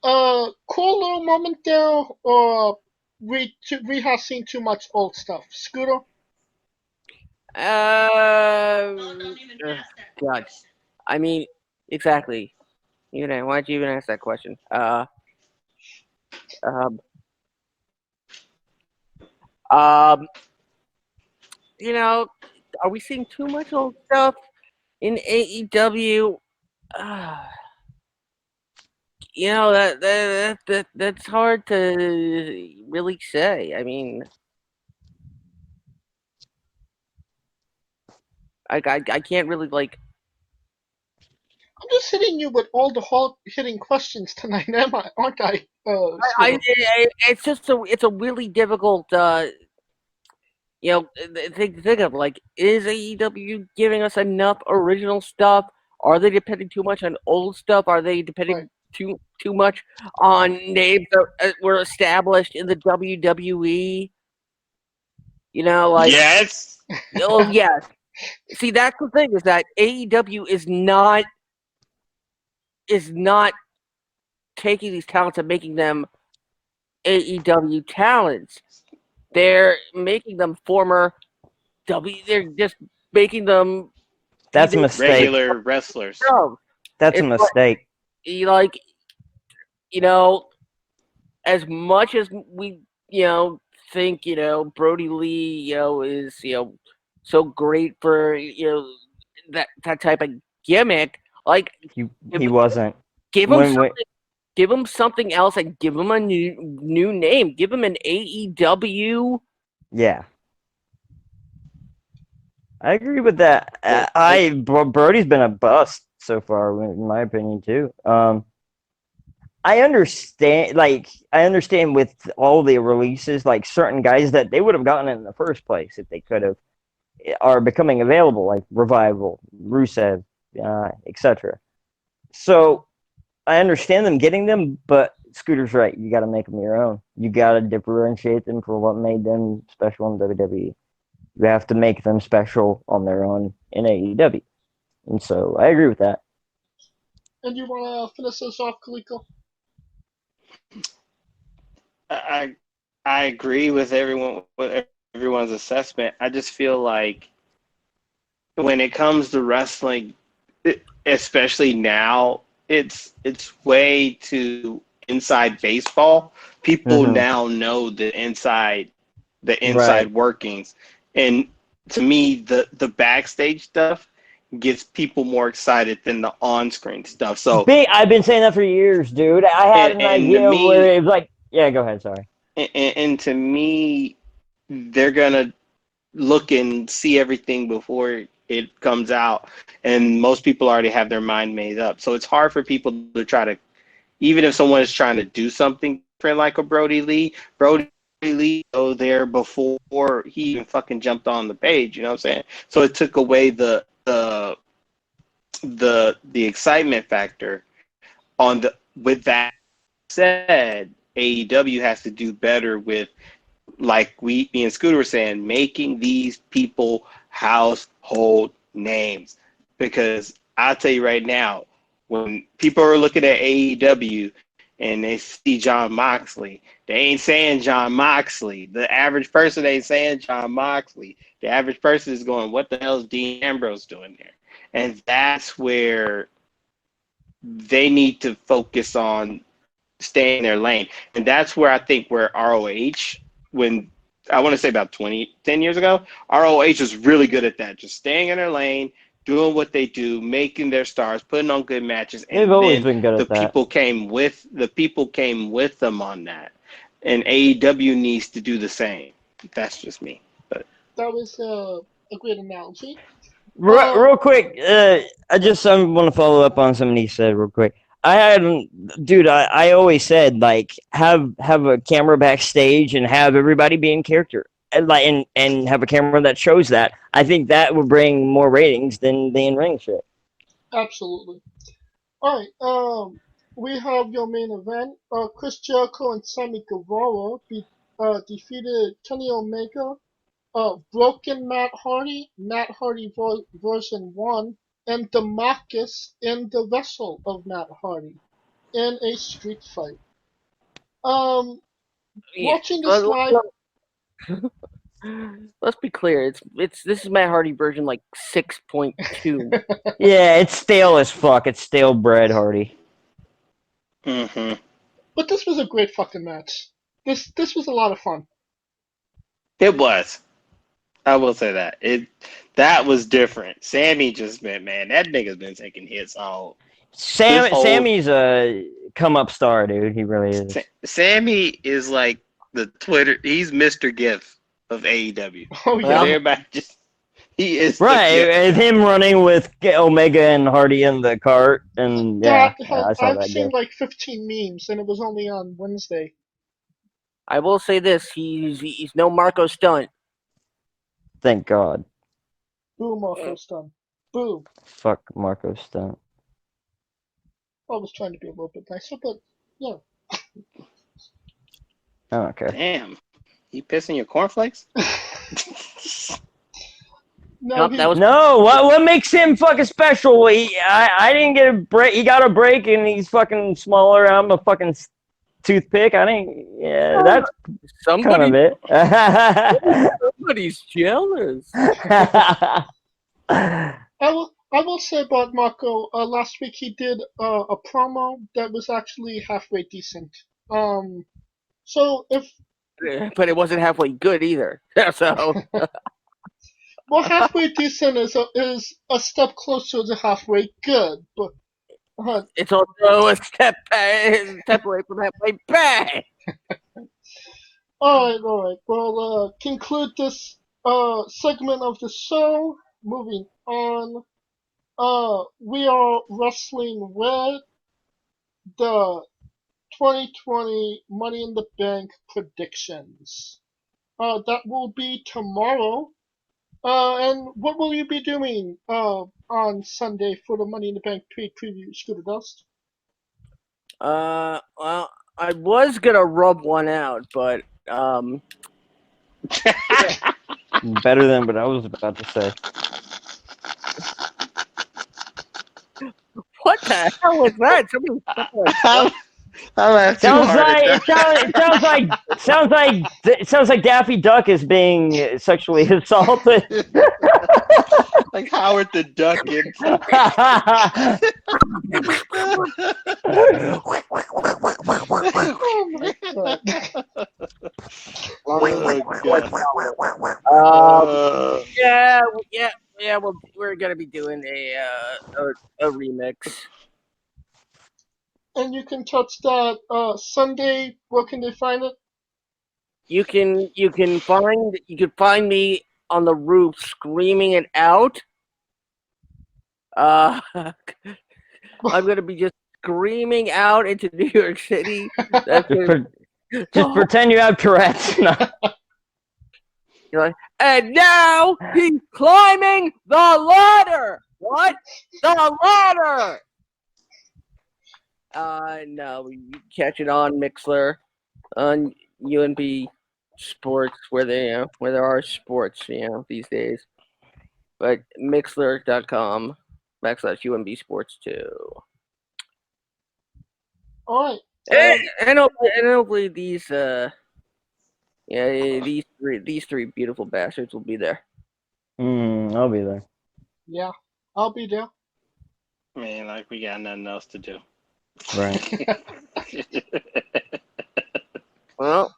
Cool little moment there, or we have seen too much old stuff. Scooter? God. I mean, exactly. Why'd you even ask that question? You know, are we seeing too much old stuff in AEW? You know that's hard to really say. I mean, I can't really like. I'm just hitting you with all the hard-hitting questions tonight, aren't I? It's just it's a really difficult. Think of like, is AEW giving us enough original stuff? Are they depending too much on old stuff? Are they depending too much on names that were established in the WWE? You know, like Yes. oh yes. See, that's the thing is that AEW is not taking these talents and making them AEW talents. They're making them former W. They're just making them. That's a mistake. Regular wrestlers. No, That's a mistake. Like, as much as we, think, Brody Lee, is, so great for, that type of gimmick. Like, He wasn't. give him something else and give him a new name. Give him an AEW. Yeah. I agree with that. Brody's been a bust so far, in my opinion, too. I understand with all the releases, like certain guys that they would have gotten in the first place if they could have, are becoming available, like Revival, Rusev, etc. So I understand them getting them, but Scooter's right. You got to make them your own. You got to differentiate them for what made them special in WWE. You have to make them special on their own in AEW. And so I agree with that. And you want to finish this off, Kaliko? I agree with everyone's assessment. I just feel like when it comes to wrestling, especially now, it's way too inside baseball. People now know the inside Right. workings, and to me, the backstage stuff gets people more excited than the on-screen stuff. So I've been saying that for years, dude. I had an idea where it was like, yeah, go ahead, sorry. And to me, they're gonna look and see everything before it comes out, and most people already have their mind made up. So it's hard for people to try to, even if someone is trying to do something different like a Brody Lee go there before he even fucking jumped on the page. You know what I'm saying? So it took away the excitement factor with that said, AEW has to do better with, like me and Scooter were saying, making these people household names. Because I'll tell you right now, when people are looking at AEW and they see Jon Moxley, they ain't saying Jon Moxley. The average person ain't saying Jon Moxley. The average person is going, what the hell is Dean Ambrose doing there? And that's where they need to focus on staying in their lane. And that's where I think where ROH, when I want to say about 10 years ago, ROH was really good at that. Just staying in their lane, doing what they do, making their stars, putting on good matches. And They've always been good at that. People came with them on that. And AEW needs to do the same. That's just me. But that was a great analogy. Real quick, I want to follow up on something he said real quick. I always said, like, have a camera backstage and have everybody be in character, and have a camera that shows that. I think that would bring more ratings than the in-ring shit. Absolutely. All right. We have your main event. Chris Jericho and Sammy Guevara defeated Kenny Omega, Broken Matt Hardy version 1, and Demarcus in the vessel of Matt Hardy in a street fight. Watching this live. Let's be clear. This is Matt Hardy version like 6.2. Yeah, it's stale as fuck. It's stale bread, Hardy. Mm-hmm. But this was a great fucking match. This was a lot of fun. It was. I will say that. That was different. Sammy just been, man, that nigga's been taking hits all. Sammy's a come up star, dude. He really is. Sammy is like the Twitter. He's Mr. GIF of AEW. Oh Because yeah. everybody just he is Right, the GIF. and him running with Omega and Hardy in the cart, and I saw I've that. seen like 15 memes, and it was only on Wednesday. I will say this: he's no Marco Stunt. Thank God. Boom, Marco Stunt. Boom. Fuck Marco Stunt. I was trying to be a little bit nicer, but yeah. I don't care. Damn. You pissing your cornflakes? No, Nope, that was No, what makes him fucking special? I didn't get a break. He got a break, and he's fucking smaller. I'm a fucking toothpick. I didn't. Yeah, that's kind of it. Somebody's jealous. I will say about Marco. Last week he did a promo that was actually halfway decent. So if But it wasn't halfway good either. So well, halfway decent is a step closer to halfway good, but it's also a step away from halfway bad. all right. Well, conclude this segment of the show. Moving on. We are wrestling with the 2020 Money in the Bank predictions. That will be tomorrow. And what will you be doing on Sunday for the Money in the Bank preview, Scooter Dust? Well, I was gonna rub one out, but Better than what I was about to say. what the hell was that? Somebody Sounds like Daffy Duck is being sexually assaulted. Like Howard the Duck. Yeah. Well, we're gonna be doing a remix. And you can touch that Sunday. Where can they find it? You can find me on the roof screaming it out. I'm gonna be just screaming out into New York City. Just pretend you have Tourette's. No. You're like, and now he's climbing the ladder. What? The ladder. No, you catch it on Mixler, on UNB Sports, where there are sports, these days. But Mixler.com/UNB Sports 2. All right. And hopefully these these three beautiful bastards will be there. I'll be there. Yeah, I'll be there. Man, like we got nothing else to do. Right. Well,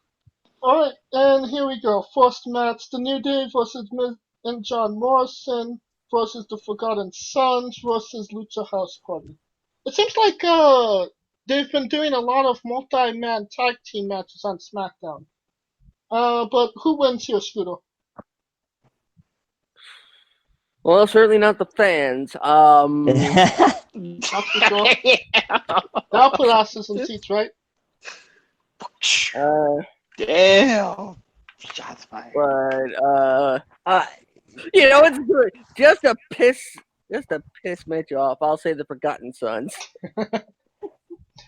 all right, and here we go. First match: The New Day versus Miz and John Morrison versus the Forgotten Sons versus Lucha House Party. It seems like they've been doing a lot of multi-man tag team matches on SmackDown. But who wins here, Scooter? well, certainly not the fans. That's for sure. That'll put asses in seats, right? Damn. Shots fired. But it's good. Just to piss Mitch off, I'll say the Forgotten Sons.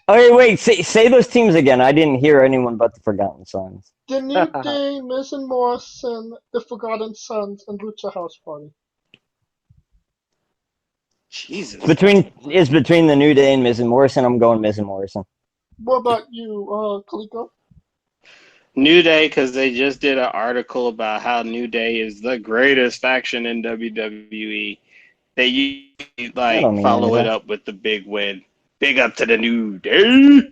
Okay, wait. Say those teams again. I didn't hear anyone but the Forgotten Sons. The New Day, Miz and Morrison, the Forgotten Sons, and Lucha House Party. Jesus. Between the New Day and Miz and Morrison, I'm going Miz and Morrison. What about you, Kaliko? New Day, because they just did an article about how New Day is the greatest faction in WWE. They usually follow it up with the big win. Big up to the New Day.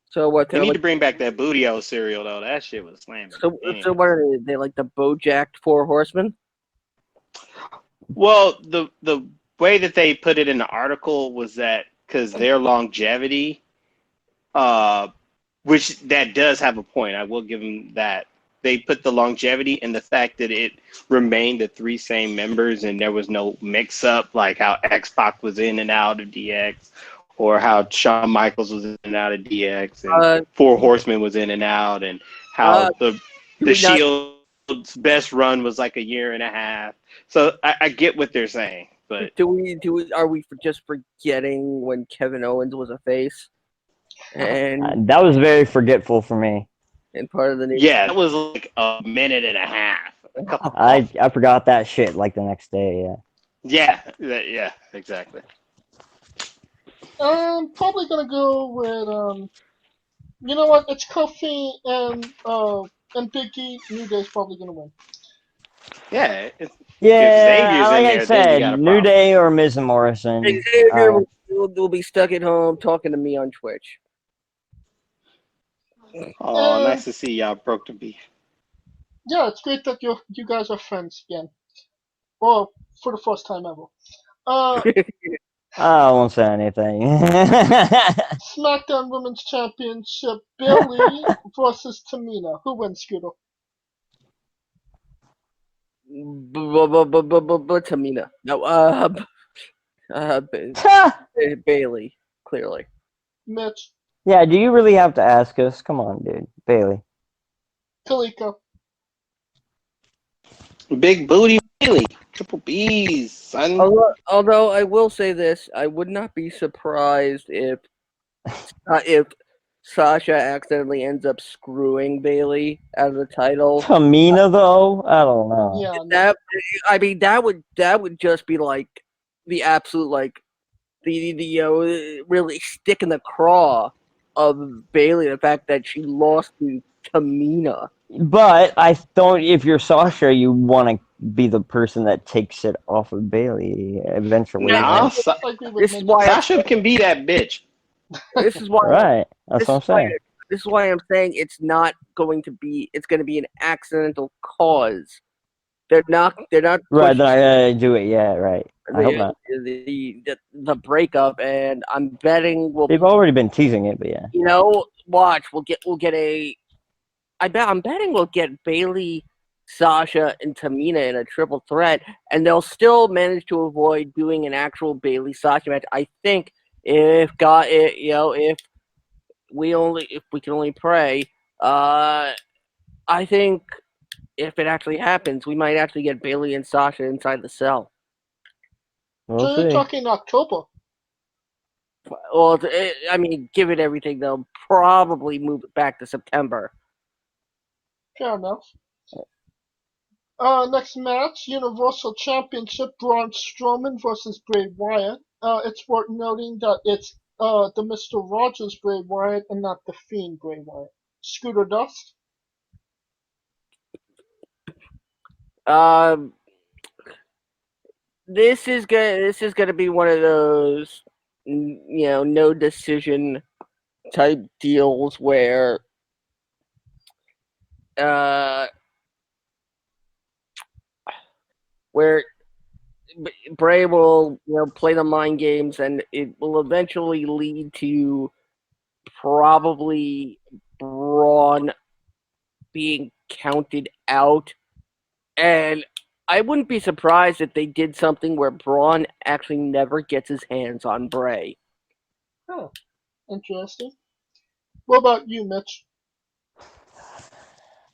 So what? They need to bring back that Booty-O cereal though. That shit was slamming. So what are they like the BoJack Four Horsemen? Well, the way that they put it in the article was that because their longevity, which that does have a point. I will give them that. They put the longevity and the fact that it remained the three same members and there was no mix-up, like how X-Pac was in and out of DX, or how Shawn Michaels was in and out of DX, and Four Horsemen was in and out, and how the Shield's best run was like a year and a half. So I get what they're saying, but are we just forgetting when Kevin Owens was a face? And that was very forgetful for me. And part of the yeah, that was like a minute and a half. I forgot that shit like the next day. Yeah, exactly. I'm probably gonna go with you know what? It's Kofi and Big E. New Day's probably gonna win. Yeah. Yeah, like I there, said, New Day or Miz and Morrison. Xavier will be stuck at home talking to me on Twitch. Oh, nice to see y'all broke the beef. Yeah, it's great that you guys are friends again. Well, for the first time ever. I won't say anything. SmackDown Women's Championship, Bayley versus Tamina. Who wins, Scooter? Tamina. No, Bayley, clearly. Mitch. Yeah, do you really have to ask us? Come on, dude. Bayley. Kaliko. Big booty Bayley. Triple B's, son. Although I will say this, I would not be surprised if Sasha accidentally ends up screwing Bayley out of the title. Tamina, though? I don't know. Yeah, that would just be like the absolute like the really stick in the craw of Bayley, the fact that she lost to Tamina. But I don't. If you're Sasha, you want to be the person that takes it off of Bayley eventually. No, this is why Sasha can be that bitch. This is why. Right. That's what I'm saying. This is why I'm saying it's not going to be. It's going to be an accidental cause. They're not. Right. They're not gonna do it yet. Right. I hope not. The breakup, and I'm betting They've already been teasing it, but yeah. You know, watch. We'll get a. I'm betting we'll get Bayley, Sasha, and Tamina in a triple threat, and they'll still manage to avoid doing an actual Bayley Sasha match. I think if we can only pray, I think if it actually happens, we might actually get Bayley and Sasha inside the cell. We'll so you're talking October. Well, I mean, given everything, they'll probably move it back to September. Fair enough. Next match, Universal Championship, Braun Strowman versus Bray Wyatt. It's worth noting that it's the Mr. Rogers Bray Wyatt and not the Fiend Bray Wyatt. Scooter Dust. This is gonna be one of those, no decision type deals where Bray will play the mind games, and it will eventually lead to probably Braun being counted out. And I wouldn't be surprised if they did something where Braun actually never gets his hands on Bray. Oh, interesting. What about you, Mitch?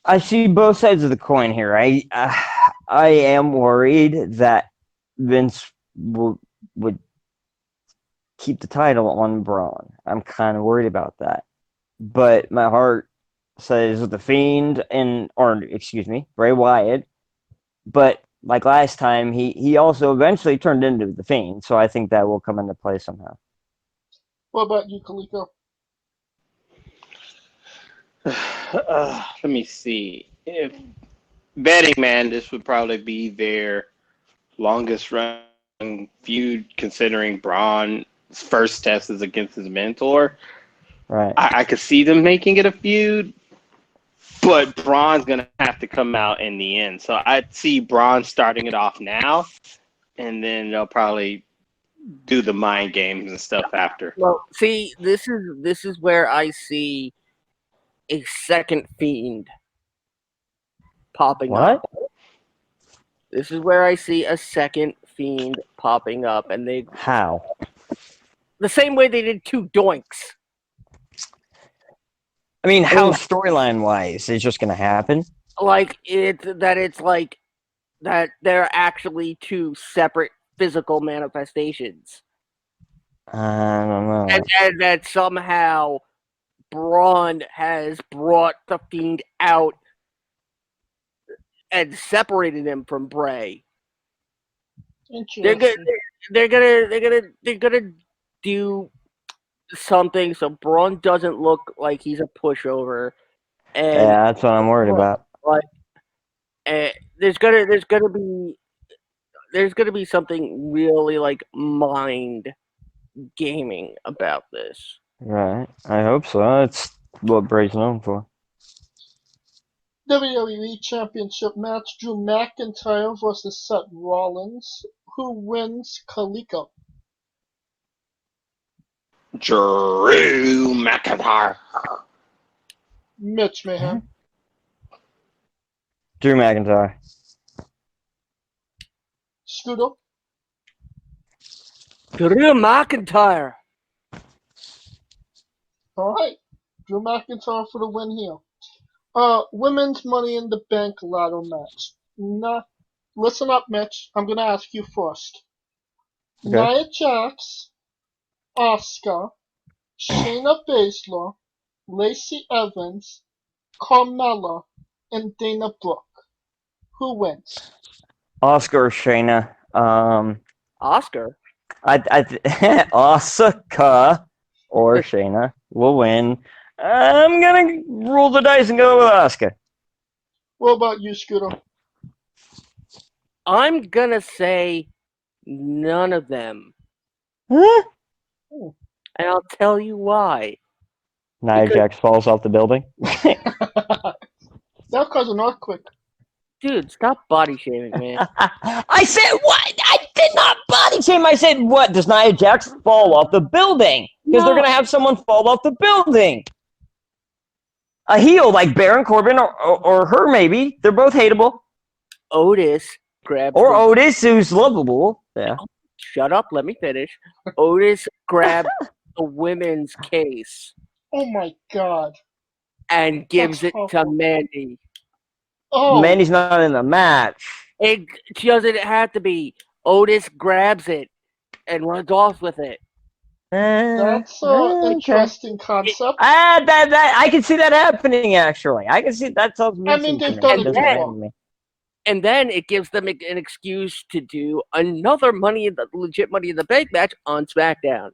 I see both sides of the coin here. I am worried that Vince would keep the title on Braun. I'm kind of worried about that. But my heart says the Fiend Bray Wyatt. But like last time, he also eventually turned into the Fiend, so I think that will come into play somehow. What about you, Kaliko? Let me see. If betting, man, this would probably be their longest run feud, considering Braun's first test is against his mentor. Right. I could see them making it a feud, but Braun's gonna have to come out in the end. So I'd see Braun starting it off now, and then they'll probably do the mind games and stuff after. Well, see, this is where I see a second Fiend popping up. This is where I see a second Fiend popping up, and How? the same way they did 2 Doinks. I mean, how storyline wise is just gonna happen? Like it's like that they're actually 2 separate physical manifestations, I don't know. and that somehow Braun has brought the Fiend out and separated him from Bray. They're gonna do something so Braun doesn't look like he's a pushover, and Yeah, that's what I'm worried about. there's gonna be something really like mind gaming about this. Right. I hope so. That's what Bray's known for. WWE Championship match: Drew McIntyre versus Seth Rollins. Who wins? Kaliko. Drew McIntyre. Mitch Mayhem. Drew McIntyre. Scooter. Drew McIntyre. All right. Drew McIntyre for the win here. Women's Money in the Bank ladder match. Listen up, Mitch. I'm gonna ask you first. Okay. Nia Jax, Asuka, Shayna Baszler, Lacey Evans, Carmella, and Dana Brooke. Who wins? Oscar or Shayna. Oscar. Asuka or Shayna will win. I'm gonna roll the dice and go with Asuka. What about you, Scooter? I'm gonna say none of them, Huh? and I'll tell you why. Nia Jax falls off the building. That'll cause an earthquake. Dude, stop body shaming, man. I said what? I did not body shame. I said what? Does Nia Jax fall off the building? Because they're gonna have someone fall off the building. A heel like Baron Corbin or her maybe. They're both hateable. Otis grabs Otis, who's lovable. Yeah. Shut up, let me finish. Otis grabbed the women's case Oh my god. and gives That's it to awful. Mandy. Oh, Mandy's not in the match. It doesn't have to be. Otis grabs it and runs off with it. that's an interesting concept. I can see that happening. Actually, I can see that sounds. I mean, they've done it before. And then it gives them an excuse to do another legit Money in the Bank match on SmackDown.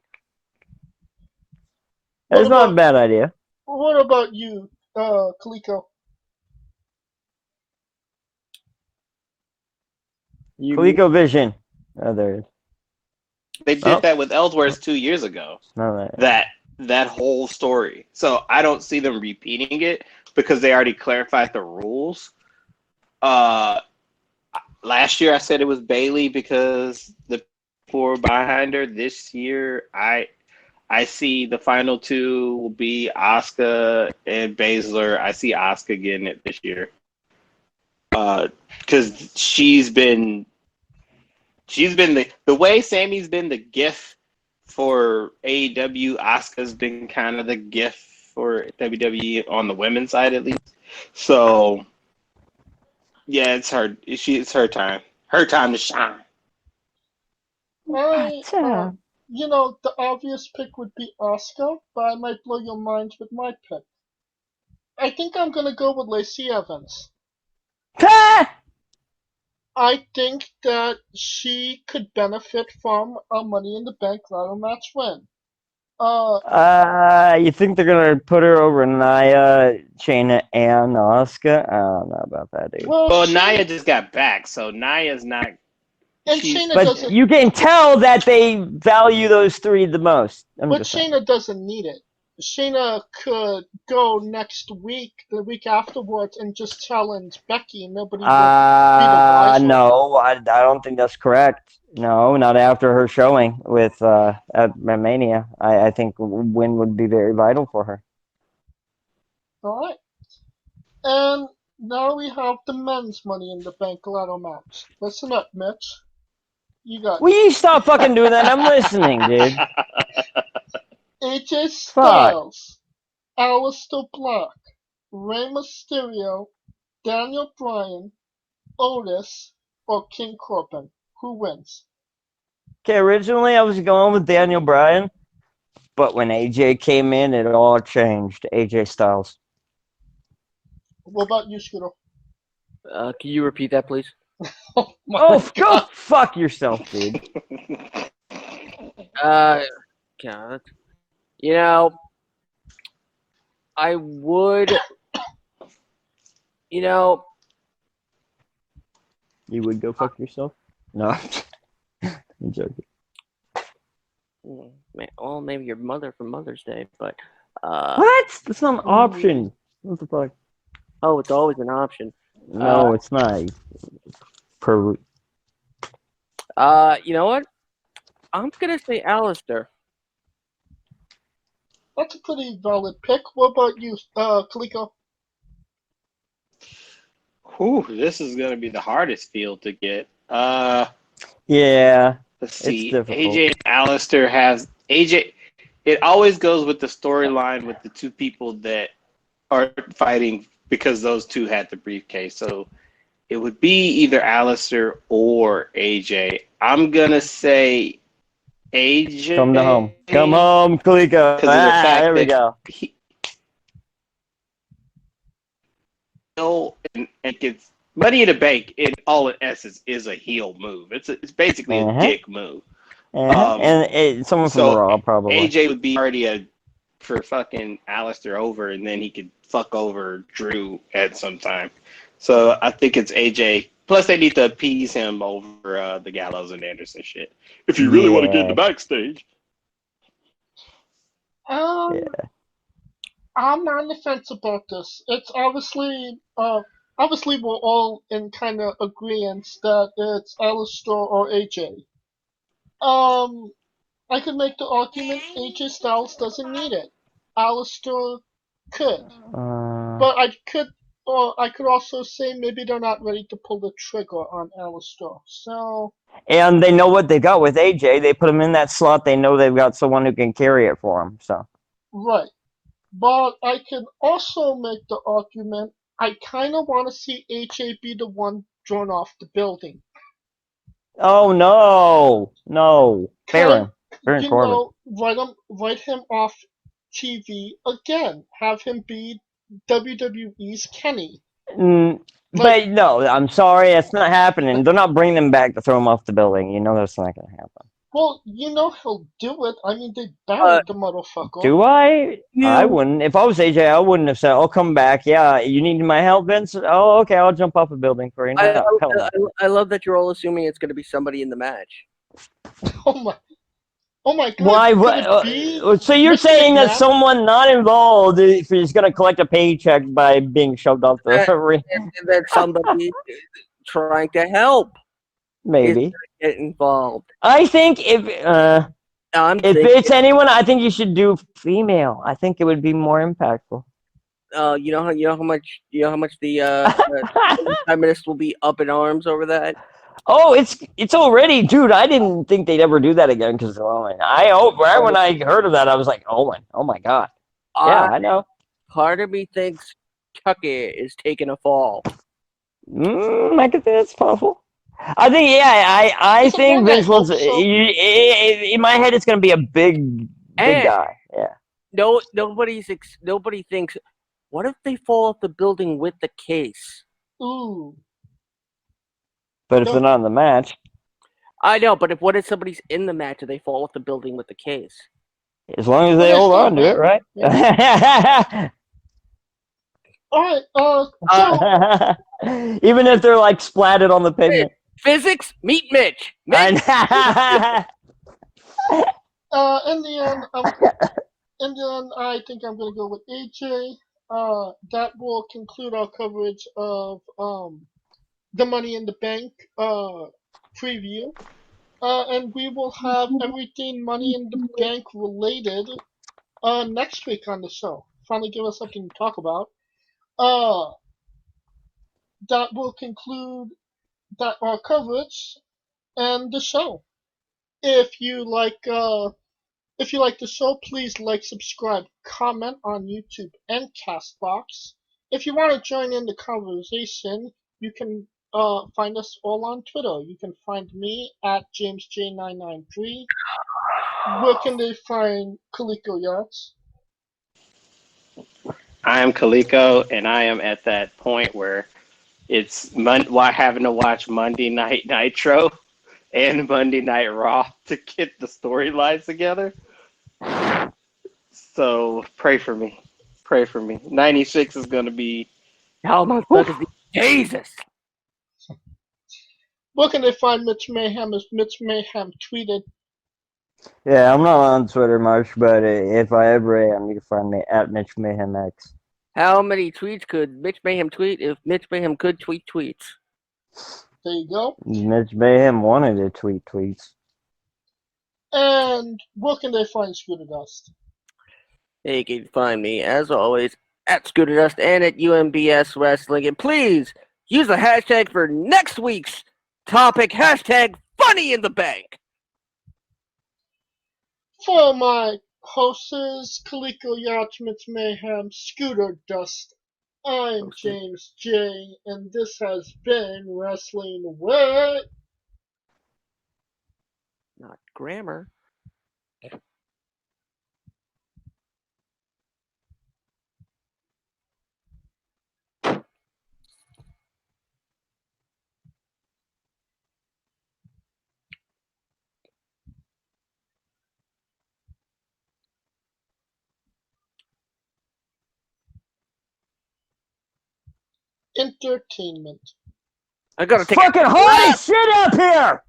That's not a bad idea. What about you, Kaliko? ColecoVision. Oh, there it is. They did that with Ellsworth 2 years ago. No, That whole story. So I don't see them repeating it because they already clarified the rules. Last year I said it was Bailey because the poor behind her. This year I see the final 2 will be Asuka and Baszler. I see Asuka getting it this year. Because she's been the way Sammy's been the gift for AEW, Asuka's been kind of the gift for WWE on the women's side at least. So yeah, it's her time. Her time to shine. The obvious pick would be Asuka, but I might blow your minds with my pick. I think I'm gonna go with Lacey Evans. I think that she could benefit from a Money in the Bank ladder match win. You think they're gonna put her over Nia, Shayna, and Asuka? I don't know about that, dude. Well, Nia just got back, so Nia's not. And Shayna But doesn't. you can tell that they value those 3 the most. But Shayna doesn't need it. Shayna could go next week, the week afterwards, and just challenge Becky, and nobody would be the wiser. No, I don't think that's correct. No, not after her showing with at Mania. I think win would be very vital for her. All right. And now we have the men's Money in the Bank ladder match. Listen up, Mitch. You got Will you stop fucking doing that? I'm listening, dude. AJ Styles, Aleister Black, Rey Mysterio, Daniel Bryan, Otis, or King Corbin. Who wins? Okay, originally I was going with Daniel Bryan, but when AJ came in, it all changed. AJ Styles. What about you, Scooter? Can you repeat that, please? Oh, my Oh, go God. fuck yourself, dude. God. You know, I would. You know, You would go fuck yourself? No. I'm joking. well, maybe your mother for Mother's Day, but What? That's not an option. What the fuck? oh, it's always an option. No, it's not. Per. You know what? I'm gonna say Aleister. That's a pretty valid pick. What about you, Kaliko? Whew, this is going to be the hardest field to get. Yeah. Let's see. It's difficult. AJ and Alistair has AJ. It always goes with the storyline with the two people that are fighting because those two had the briefcase. So it would be either Alistair or AJ. I'm gonna say AJ. Come to home. Come home, Kaliko. Because of the fact there we that go. And gets Money in the Bank in all in essence is a heel move. It's basically a dick move. And someone from Raw, probably. AJ would be already for fucking Alistair over, and then he could fuck over Drew at some time. So I think it's AJ. Plus, they need to appease him over the Gallows and Anderson shit. If you really want to get in the backstage. I'm on the fence about this. It's obviously we're all in kind of agreement that it's Aleister or AJ. I could make the argument AJ Styles doesn't need it. Aleister could, but I could also say maybe they're not ready to pull the trigger on Aleister. So. And they know what they got with AJ. They put him in that slot. They know they've got someone who can carry it for him. So. Right. But I can also make the argument I kind of want to see AJ be the one drawn off the building. Oh, no. Baron Corbin. Write him off TV again. Have him be WWE's Kenny. But no, I'm sorry. That's not happening. They're not bringing him back to throw him off the building. You know that's not going to happen. Well, you know he'll do it. I mean, they buried the motherfucker. Do I? Yeah. I wouldn't. If I was AJ, I wouldn't have said, "I'll come back." Yeah, you need my help, Vince? Oh, okay, I'll jump off a building for you. No, I love that you're all assuming it's going to be somebody in the match. Oh my God! Why? So you're saying that someone not involved is going to collect a paycheck by being shoved off the ring? That somebody trying to help. Maybe get involved. I think if it's anyone, I think you should do female. I think it would be more impactful. You know how much the feminists will be up in arms over that. Oh, it's already, dude. I didn't think they'd ever do that again because of Owen. When I heard of that, I was like, Owen. Oh my God. Yeah, I know. Part of me thinks Chucky is taking a fall. I could think that's possible. I think, I think Vince wants. In my head, it's going to be a big guy. Yeah. Nobody thinks. What if they fall off the building with the case? Ooh. But if they're not in the match, I know. But what if somebody's in the match and they fall off the building with the case? As long as they hold on to it, right? Yeah. All right. Even if they're like splatted on the pavement. Physics, meet Mitch. In the end, And then I think I'm going to go with AJ. That will conclude our coverage of the Money in the Bank preview. And we will have everything Money in the Bank related next week on the show. Finally give us something to talk about. Uh, that will conclude that our coverage and the show. If you like the show, please like, subscribe, comment on YouTube and Castbox. If you want to join in the conversation, you can find us all on Twitter. You can find me at JamesJ993. Where can they find Kaliko Yachts? I am Kaliko, and I am at that point where it's having to watch Monday Night Nitro and Monday Night Raw to get the storylines together. So pray for me. Pray for me. 96 is going to be... How motherfuckers Jesus! Where can they find Mitch Mayhem? As Mitch Mayhem tweeted. Yeah, I'm not on Twitter much, but if I ever am, you can find me at Mitch Mayhem X. How many tweets could Mitch Mayhem tweet if Mitch Mayhem could tweet tweets? There you go. Mitch Mayhem wanted to tweet tweets. And where can they find Scooter Dust? You can find me, as always, at Scooter Dust and at UMBS Wrestling. And please use the hashtag for next week's topic, hashtag Funny in the Bank. For my hosts, Kaliko Yacht, Mitch Mayhem, Scooter Dust, I'm James J, and this has been Wrestling with... Not grammar. Entertainment. I gotta take Fucking hot as shit up here!